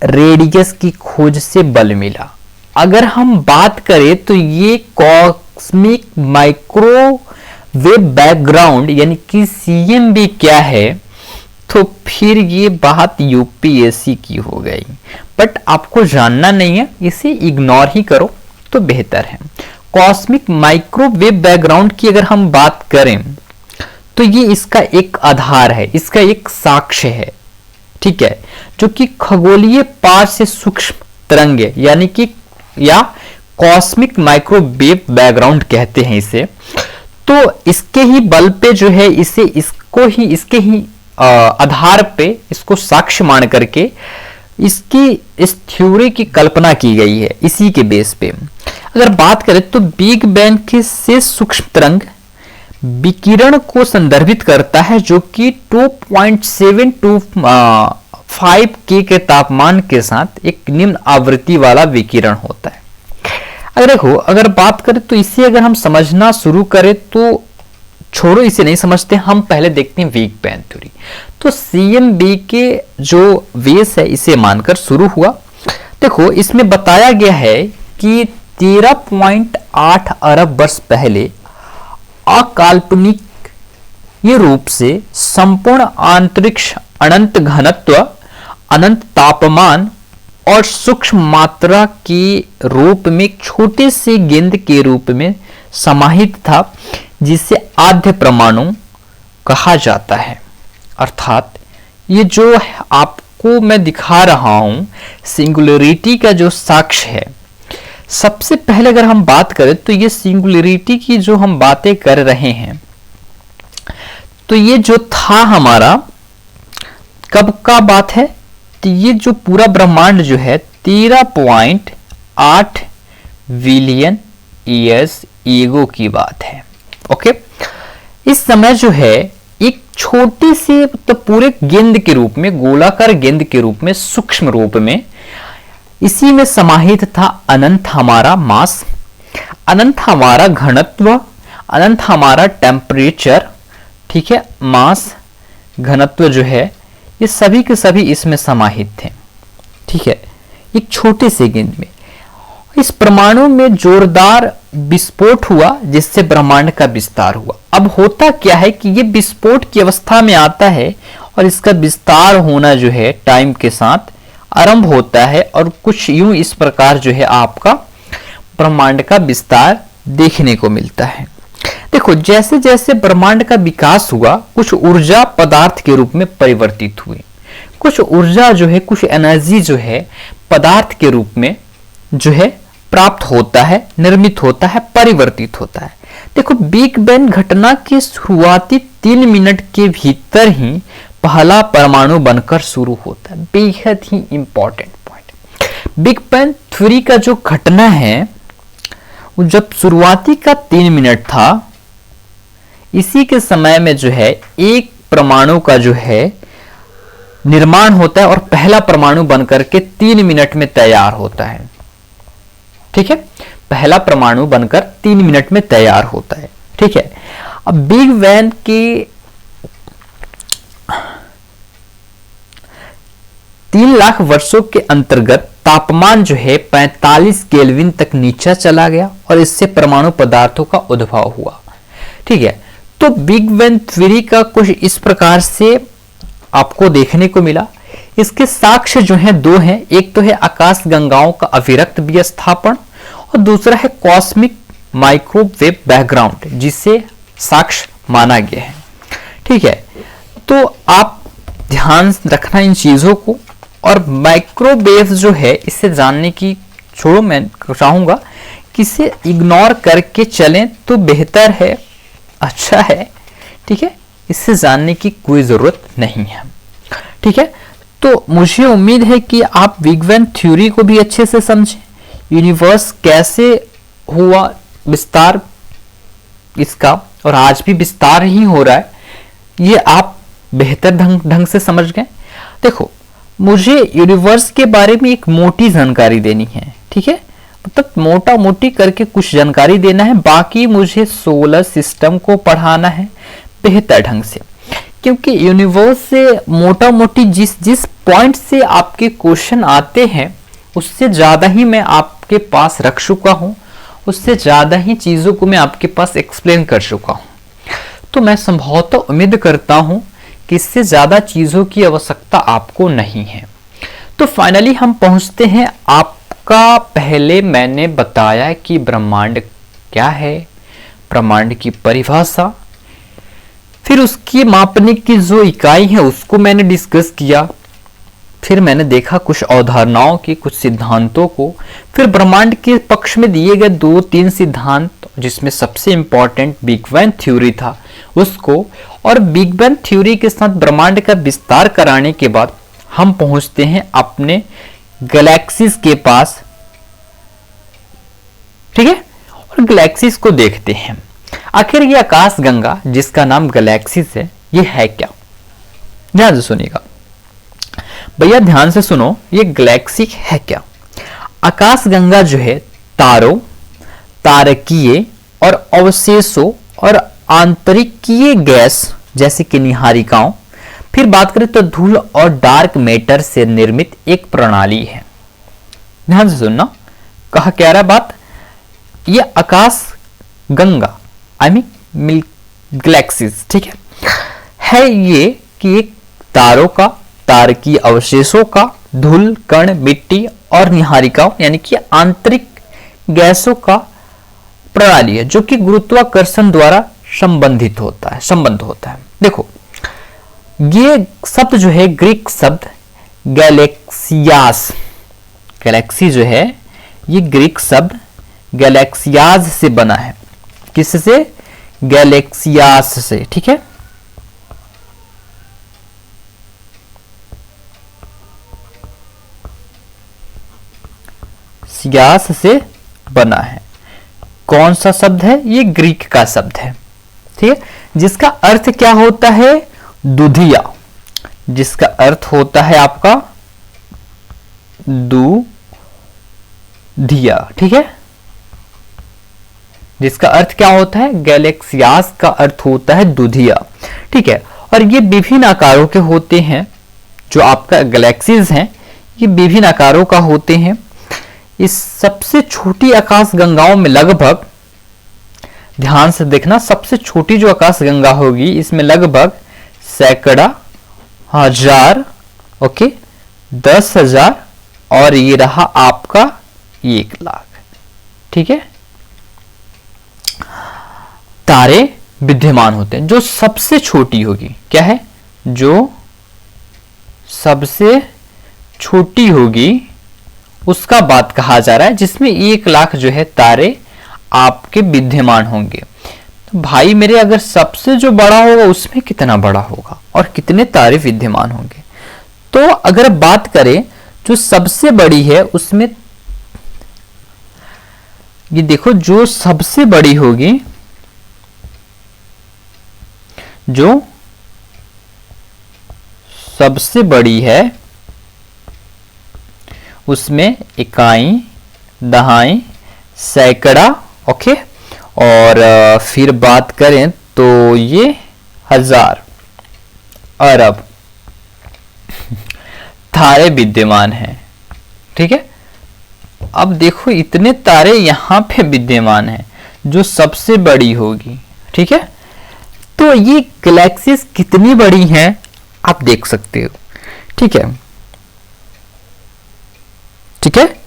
रेडियस की खोज से बल मिला। अगर हम बात करें तो ये कॉस्मिक माइक्रोवेव बैकग्राउंड यानी कि सीएमबी क्या है, तो फिर ये बात यूपीएससी की हो गई। बट आपको जानना नहीं है, इसे इग्नोर ही करो तो बेहतर है। कॉस्मिक माइक्रोवेव बैकग्राउंड की अगर हम बात करें तो ये इसका एक आधार है, इसका एक साक्ष्य है, ठीक है, जो कि खगोलीय पार से सूक्ष्म तरंग है, यानी कि या कॉस्मिक माइक्रोवेव बैकग्राउंड कहते हैं इसे। तो इसके ही बल पे जो है इसके ही आधार पे इसको साक्ष्य मान करके इस थ्योरी की कल्पना की गई है। इसी के बेस पे अगर बात करें तो बिग बैंग के से सूक्ष्म तरंग विकिरण को संदर्भित करता है, जो कि 2.725 के तापमान के साथ एक निम्न आवृत्ति वाला विकिरण होता है। अगर देखो अगर बात करें तो इसे अगर हम समझना शुरू करें तो छोड़ो, इसे नहीं समझते, हम पहले देखते हैं बिग बैंग थ्योरी। तो सीएमबी के जो वेस है इसे मानकर शुरू हुआ। देखो इसमें बताया गया है कि 13.8 अरब वर्ष पहले अकाल्पनिक ये रूप से संपूर्ण अंतरिक्ष अनंत घनत्व, अनंत तापमान और सूक्ष्म मात्रा के रूप में एक छोटे से गेंद के रूप में समाहित था, जिसे आद्य परमाणु कहा जाता है। अर्थात ये जो आपको मैं दिखा रहा हूं सिंगुलरिटी का जो साक्ष्य है, सबसे पहले अगर हम बात करें तो ये सिंगुलरिटी की जो हम बातें कर रहे हैं, तो ये जो था हमारा कब का बात है, तो ये जो पूरा ब्रह्मांड जो है 13.8 बिलियन ईयर्स ईगो की बात है। ओके, इस समय जो है एक छोटी से तो पूरे गेंद के रूप में, गोलाकार गेंद के रूप में, सूक्ष्म रूप में, इसी में समाहित था अनंत हमारा मास, अनंत हमारा घनत्व, अनंत हमारा टेम्परेचर, ठीक है, मास, घनत्व जो है ये सभी के सभी इसमें समाहित थे, ठीक है, एक छोटे से गेंद में। इस परमाणु में जोरदार विस्फोट हुआ जिससे ब्रह्मांड का विस्तार हुआ। अब होता क्या है कि ये विस्फोट की अवस्था में आता है और इसका विस्तार होना जो है टाइम के साथ आरंभ होता है, और कुछ यूं इस प्रकार जो है आपका ब्रह्मांड का विस्तार देखने को मिलता है। देखो जैसे जैसे ब्रह्मांड का विकास हुआ, कुछ ऊर्जा पदार्थ के रूप में परिवर्तित हुई, कुछ ऊर्जा जो है, कुछ एनर्जी जो है पदार्थ के रूप में जो है प्राप्त होता है, निर्मित होता है, परिवर्तित होता है। देखो बिग बैंग घटना के शुरुआती 3 मिनट के भीतर ही पहला परमाणु बनकर शुरू होता है। बेहद ही important point. Big bang theory का जो घटना है वो जब शुरुआती का 3 मिनट था, इसी के समय में जो है एक परमाणु का जो है निर्माण होता है और पहला परमाणु बनकर के 3 मिनट में तैयार होता है। ठीक है, पहला परमाणु बनकर 3 मिनट में तैयार होता है। ठीक है, अब बिग बैंग के 3 लाख वर्षों के अंतर्गत तापमान जो है 45 केल्विन तक नीचा चला गया और इससे परमाणु पदार्थों का उद्भव हुआ। ठीक है, तो बिग बैंग थ्योरी का कुछ इस प्रकार से आपको देखने को मिला। इसके साक्ष्य जो हैं 2 हैं, एक तो है आकाश गंगाओं का अविरक्त विस्थापन और दूसरा है कॉस्मिक माइक्रोवेव बैकग्राउंड, जिसे साक्ष्य माना गया है। ठीक है, तो आप ध्यान रखना इन चीजों को। और माइक्रोवेव जो है इसे जानने की छोड़ो, मैं चाहूंगा कि इसे इग्नोर करके चलें तो बेहतर है, अच्छा है। ठीक है, इससे जानने की कोई जरूरत नहीं है। ठीक है, तो मुझे उम्मीद है कि आप बिग बैंग थ्योरी को भी अच्छे से समझें, यूनिवर्स कैसे हुआ, विस्तार इसका, और आज भी विस्तार ही हो रहा है, ये आप बेहतर ढंग से समझ गए। देखो, मुझे यूनिवर्स के बारे में एक मोटी जानकारी देनी है। ठीक है, मतलब मोटा मोटी करके कुछ जानकारी देना है, बाकी मुझे सोलर सिस्टम को पढ़ाना है बेहतर ढंग से, क्योंकि यूनिवर्स से मोटा मोटी जिस पॉइंट से आपके क्वेश्चन आते हैं उससे ज्यादा ही मैं आपके पास रख चुका हूं, उससे ज्यादा ही चीजों को मैं आपके पास एक्सप्लेन कर चुका हूं। तो मैं संभवतः उम्मीद करता हूं कि इससे ज्यादा चीजों की आवश्यकता आपको नहीं है। तो फाइनली हम पहुंचते हैं, आपका पहले मैंने बताया कि ब्रह्मांड क्या है, ब्रह्मांड की परिभाषा, फिर उसकी मापने की जो इकाई है उसको मैंने डिस्कस किया, फिर मैंने देखा कुछ अवधारणाओं की, कुछ सिद्धांतों को, फिर ब्रह्मांड के पक्ष में दिए गए 2-3 सिद्धांत, जिसमें सबसे इंपॉर्टेंट बिग बैंग थ्योरी था उसको, और बिग बैंग थ्योरी के साथ ब्रह्मांड का विस्तार कराने के बाद हम पहुंचते हैं अपने गैलेक्सीज के पास। ठीक है, और गैलेक्सीज को देखते हैं। आखिर ये आकाश गंगा जिसका नाम गैलेक्सीज है, ये है क्या? ध्यान से सुनिएगा भैया, ध्यान से सुनो, ये गैलेक्सी है क्या? आकाश गंगा जो है तारों, तारकीय और अवशेषों और आंतरिकीय गैस जैसे कि निहारिकाओं, फिर बात करें तो धूल और डार्क मैटर से निर्मित एक प्रणाली है। ध्यान से सुनना, कहा क्या रहा बात, ये आकाश गंगा गैलेक्सीज, ठीक है ये कि एक तारों का, तारकीय अवशेषों का, धूल, कण, मिट्टी और निहारिकाओं यानी कि आंतरिक गैसों का प्रणाली है, जो कि गुरुत्वाकर्षण द्वारा संबंध होता है। देखो, ये शब्द जो है ग्रीक शब्द गैलेक्सियास, गैलेक्सी जो है ये ग्रीक शब्द गैलेक्सियाज से बना है। किससे? गैलेक्सियास से। ठीक है, सियास से बना है। कौन सा शब्द है? ये ग्रीक का शब्द है। ठीक है, जिसका अर्थ क्या होता है? दुधिया, जिसका अर्थ होता है आपका दुधिया। ठीक है, जिसका अर्थ क्या होता है? गैलेक्सियास का अर्थ होता है दुधिया। ठीक है, और ये विभिन्न आकारों के होते हैं, जो आपका गैलेक्सीज हैं ये विभिन्न आकारों का होते हैं। इस सबसे छोटी आकाश गंगाओं में लगभग, ध्यान से देखना, सबसे छोटी जो आकाश गंगा होगी इसमें लगभग सैकड़ा, हजार, ओके, 10,000 और ये रहा आपका 1,00,000। ठीक है, तारे विद्यमान होते हैं। जो सबसे छोटी होगी क्या है? जो सबसे छोटी होगी उसका बात कहा जा रहा है, जिसमें 1,00,000 जो है तारे आपके विद्यमान होंगे। तो भाई मेरे, अगर सबसे जो बड़ा होगा उसमें कितना बड़ा होगा और कितने तारे विद्यमान होंगे? तो अगर बात करें जो सबसे बड़ी है उसमें, ये देखो, जो सबसे बड़ी होगी, जो सबसे बड़ी है उसमें इकाई, दहाई, सैकड़ा, ओके। और फिर बात करें तो ये हजार, अरब तारे विद्यमान हैं, ठीक है। अब देखो इतने तारे यहां पे विद्यमान हैं, जो सबसे बड़ी होगी, ठीक है। तो ये गैलेक्सीज कितनी बड़ी हैं आप देख सकते हो, ठीक है, ठीक है।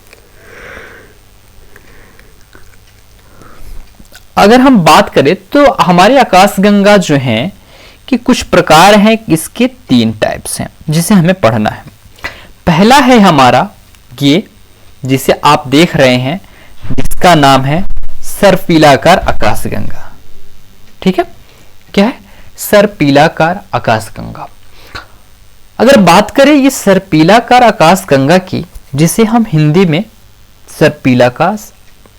अगर हम बात करें तो हमारे आकाशगंगा जो है कि कुछ प्रकार हैं, इसके 3 टाइप्स हैं जिसे हमें पढ़ना है। पहला है हमारा ये जिसे आप देख रहे हैं, जिसका नाम है सर्पिलाकार आकाशगंगा, ठीक है। क्या है? सर्पिलाकार आकाशगंगा। अगर बात करें ये सर्पिलाकार आकाशगंगा की, जिसे हम हिंदी में सर्पिलाकार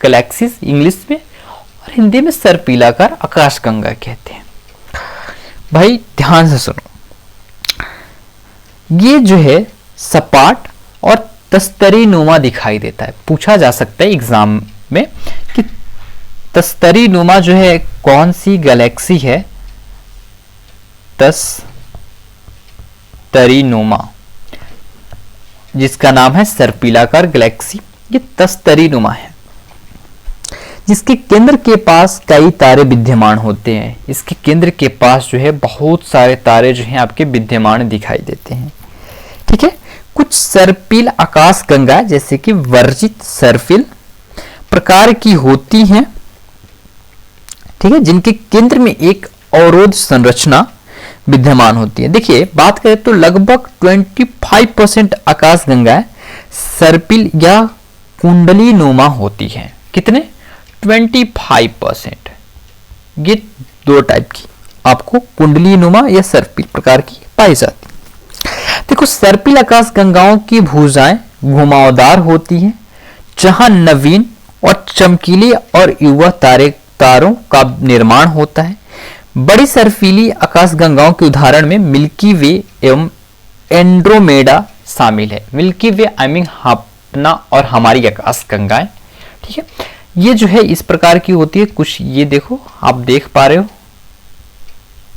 गैलेक्सीज इंग्लिश में और हिंदी में सर्पिलाकार आकाशगंगा कहते हैं। भाई ध्यान से सुनो, ये जो है सपाट और तस्तरी नुमा दिखाई देता है। पूछा जा सकता है एग्जाम में कि तस्तरी नुमा जो है कौन सी गैलेक्सी है? तस्तरी नुमा, जिसका नाम है सर्पिलाकार गैलेक्सी, ये तस्तरी नुमा है, जिसके केंद्र के पास कई तारे विद्यमान होते हैं। इसके केंद्र के पास जो है बहुत सारे तारे जो हैं आपके विद्यमान दिखाई देते हैं, ठीक है। कुछ सर्पिल आकाशगंगा जैसे कि वर्जित सर्पिल प्रकार की होती हैं, ठीक है, जिनके केंद्र में एक अवरोध संरचना विद्यमान होती है। देखिए बात करें तो लगभग 25% आकाशगंगा सर्पिल या कुंडली नुमा होती है। कितने? 25%। ये 2 टाइप की आपको कुंडली नुमा या सर्पिल प्रकार की पाई जाती है। देखो सर्पिल आकाशगंगाओं की भुजाएं घुमावदार होती हैं, जहां नवीन और चमकीले और युवा तारों का निर्माण होता है। बड़ी सर्पिली आकाशगंगाओं के उदाहरण में मिल्की वे एवं एंड्रोमेडा शामिल है। मिल्की वे आई मीन अपना और हमारी आकाशगंगाएं, ठीक है, ये जो है इस प्रकार की होती है। कुछ ये देखो आप देख पा रहे हो,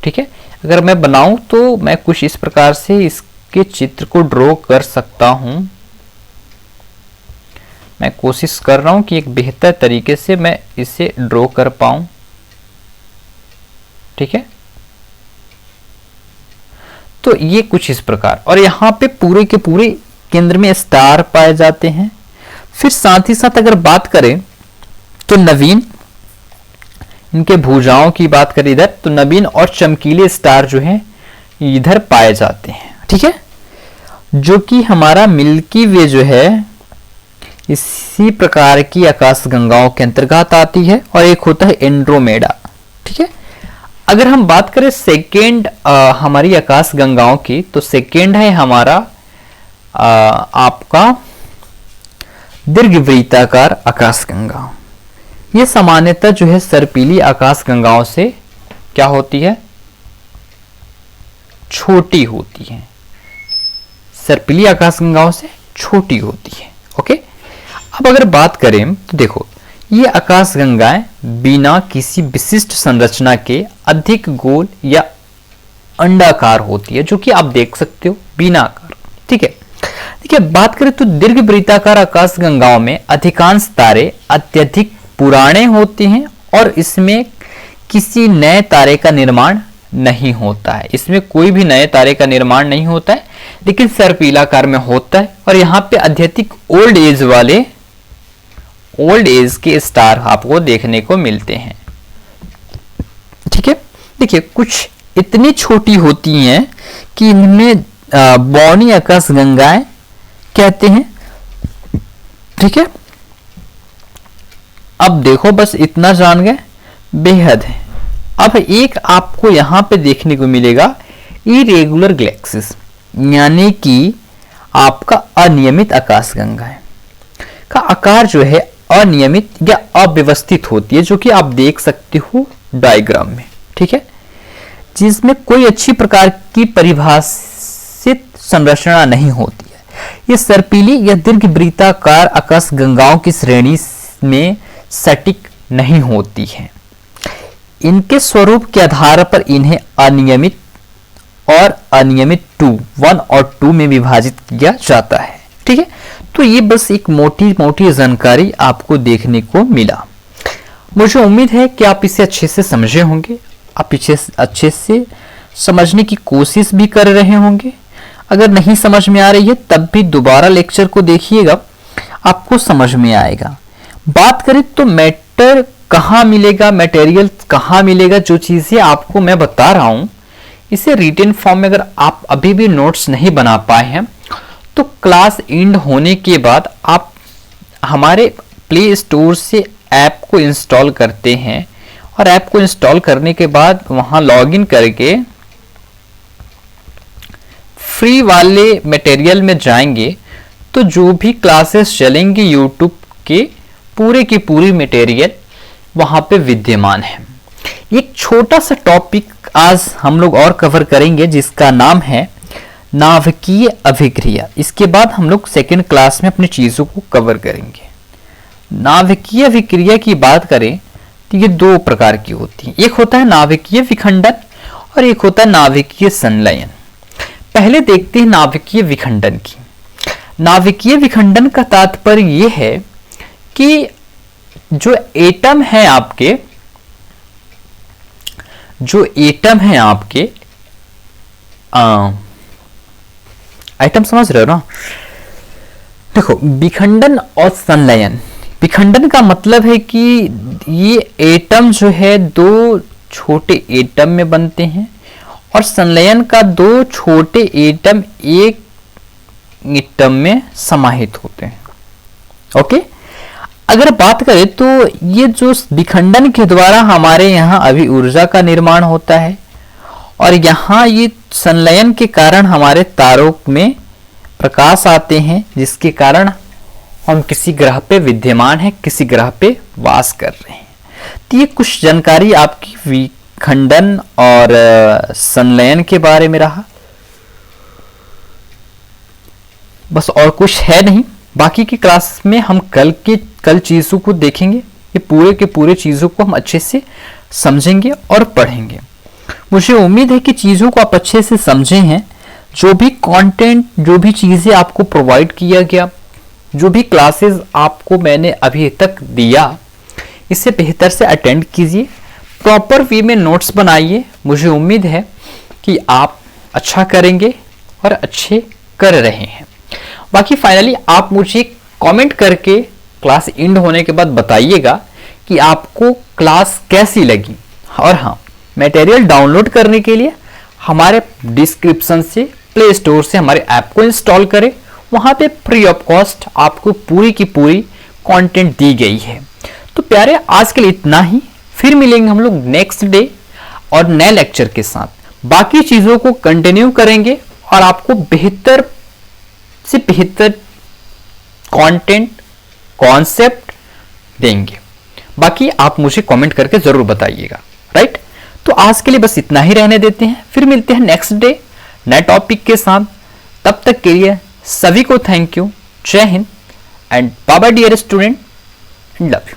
ठीक है। अगर मैं बनाऊं तो मैं कुछ इस प्रकार से इसके चित्र को ड्रॉ कर सकता हूं। मैं कोशिश कर रहा हूं कि एक बेहतर तरीके से मैं इसे ड्रॉ कर पाऊं, ठीक है। तो ये कुछ इस प्रकार, और यहां पे पूरे के पूरे केंद्र में स्टार पाए जाते हैं। फिर साथ ही साथ अगर बात करें तो नवीन, इनके भुजाओं की बात करें इधर, तो नवीन और चमकीले स्टार जो हैं इधर पाए जाते हैं, ठीक है, जो कि हमारा मिल्की वे जो है इसी प्रकार की आकाशगंगाओं के अंतर्गत आती है। और एक होता है एंड्रोमेडा, ठीक है। अगर हम बात करें सेकेंड हमारी आकाशगंगाओं की, तो सेकेंड है हमारा आपका दीर्घवृत्ताकार आकाशगंगा। ये सामान्यतः जो है सर्पिली आकाशगंगाओं से क्या होती है? छोटी होती है। सर्पिली आकाशगंगाओं से छोटी होती है, ओके। अब अगर बात करें तो देखो ये आकाशगंगाएं बिना किसी विशिष्ट संरचना के अधिक गोल या अंडाकार होती है, जो कि आप देख सकते हो बिना आकार, ठीक है। देखिए बात करें तो दीर्घवृत्ताकार आकाशगंगाओं में अधिकांश तारे अत्यधिक पुराने होते हैं और इसमें किसी नए तारे का निर्माण नहीं होता है। इसमें कोई भी नए तारे का निर्माण नहीं होता है, लेकिन सर्पिलाकार में होता है। और यहाँ पे अत्यधिक ओल्ड एज के स्टार आपको देखने को मिलते हैं, ठीक है। देखिए कुछ इतनी छोटी होती हैं कि इनमें बौनी आकाशगंगाएं कहते हैं, ठीक है। अब देखो बस इतना जान गए, बेहद है। अब एक आपको यहां पे देखने को मिलेगा इरेगुलर गैलेक्सीज, यानी कि आपका अनियमित आकाशगंगा का आकार जो है अनियमित या अव्यवस्थित होती है, जो कि आप देख सकते हो डायग्राम में, ठीक है, जिसमें कोई अच्छी प्रकार की परिभाषित संरचना नहीं होती है। ये सर्पिली या दीर्घवृत्ताकार आकाशगंगाओं की श्रेणी में सटीक नहीं होती है। इनके स्वरूप के आधार पर इन्हें अनियमित और अनियमित 1 और 2 में विभाजित किया जाता है, ठीक है। तो ये बस एक मोटी मोटी जानकारी आपको देखने को मिला। मुझे उम्मीद है कि आप इसे अच्छे से समझे होंगे, आप इसे अच्छे से समझने की कोशिश भी कर रहे होंगे। अगर नहीं समझ में आ रही है तब भी दोबारा लेक्चर को देखिएगा, आपको समझ में आएगा। बात करें तो मैटर कहाँ मिलेगा, मटेरियल कहाँ मिलेगा, जो चीज़ें आपको मैं बता रहा हूँ इसे रिटन फॉर्म में अगर आप अभी भी नोट्स नहीं बना पाए हैं तो क्लास एंड होने के बाद आप हमारे प्ले स्टोर से ऐप को इंस्टॉल करते हैं और ऐप को इंस्टॉल करने के बाद वहाँ लॉगिन करके फ्री वाले मटेरियल में जाएंगे तो जो भी क्लासेस चलेंगे यूट्यूब के पूरे की पूरी मटेरियल वहाँ पे विद्यमान है। एक छोटा सा टॉपिक आज हम लोग और कवर करेंगे जिसका नाम है नाभिकीय अभिक्रिया। इसके बाद हम लोग सेकेंड क्लास में अपनी चीज़ों को कवर करेंगे। नाभिकीय अभिक्रिया की बात करें तो ये 2 प्रकार की होती है, एक होता है नाभिकीय विखंडन और एक होता है नाभिकीय संलयन। पहले देखते हैं नाभिकीय विखंडन की। नाभिकीय विखंडन का तात्पर्य यह है कि जो एटम है आपके आइटम समझ रहे हो ना। देखो, विखंडन और संलयन। विखंडन का मतलब है कि ये एटम जो है 2 छोटे एटम में बनते हैं और संलयन का 2 छोटे एटम एक एटम में समाहित होते हैं। ओके, अगर बात करें तो ये जो विखंडन के द्वारा हमारे यहाँ अभी ऊर्जा का निर्माण होता है और यहाँ ये संलयन के कारण हमारे तारों में प्रकाश आते हैं, जिसके कारण हम किसी ग्रह पे विद्यमान हैं, किसी ग्रह पे वास कर रहे हैं। तो ये कुछ जानकारी आपकी विखंडन और संलयन के बारे में रहा, बस और कुछ है नहीं। बाकी की क्लास में हम कल चीज़ों को देखेंगे, ये पूरे के पूरे चीज़ों को हम अच्छे से समझेंगे और पढ़ेंगे। मुझे उम्मीद है कि चीज़ों को आप अच्छे से समझे हैं। जो भी कंटेंट, जो भी चीज़ें आपको प्रोवाइड किया गया, जो भी क्लासेस आपको मैंने अभी तक दिया, इसे बेहतर से अटेंड कीजिए, प्रॉपर वे में नोट्स बनाइए। मुझे उम्मीद है कि आप अच्छा करेंगे और अच्छे कर रहे हैं। बाकी फाइनली आप मुझे कमेंट करके क्लास एंड होने के बाद बताइएगा कि आपको क्लास कैसी लगी। और हाँ, मटेरियल डाउनलोड करने के लिए हमारे डिस्क्रिप्शन से, प्ले स्टोर से हमारे ऐप को इंस्टॉल करें। वहाँ पे फ्री ऑफ कॉस्ट आपको पूरी की पूरी कंटेंट दी गई है। तो प्यारे, आज के लिए इतना ही। फिर मिलेंगे हम लोग नेक्स्ट डे और नए लेक्चर के साथ। बाकी चीज़ों को कंटिन्यू करेंगे और आपको बेहतर से बेहतर कंटेंट, कॉन्सेप्ट देंगे। बाकी आप मुझे कमेंट करके जरूर बताइएगा, राइट। तो आज के लिए बस इतना ही रहने देते हैं, फिर मिलते हैं नेक्स्ट डे नए टॉपिक के साथ। तब तक के लिए सभी को थैंक यू, जय हिंद and bye bye dear student, love you.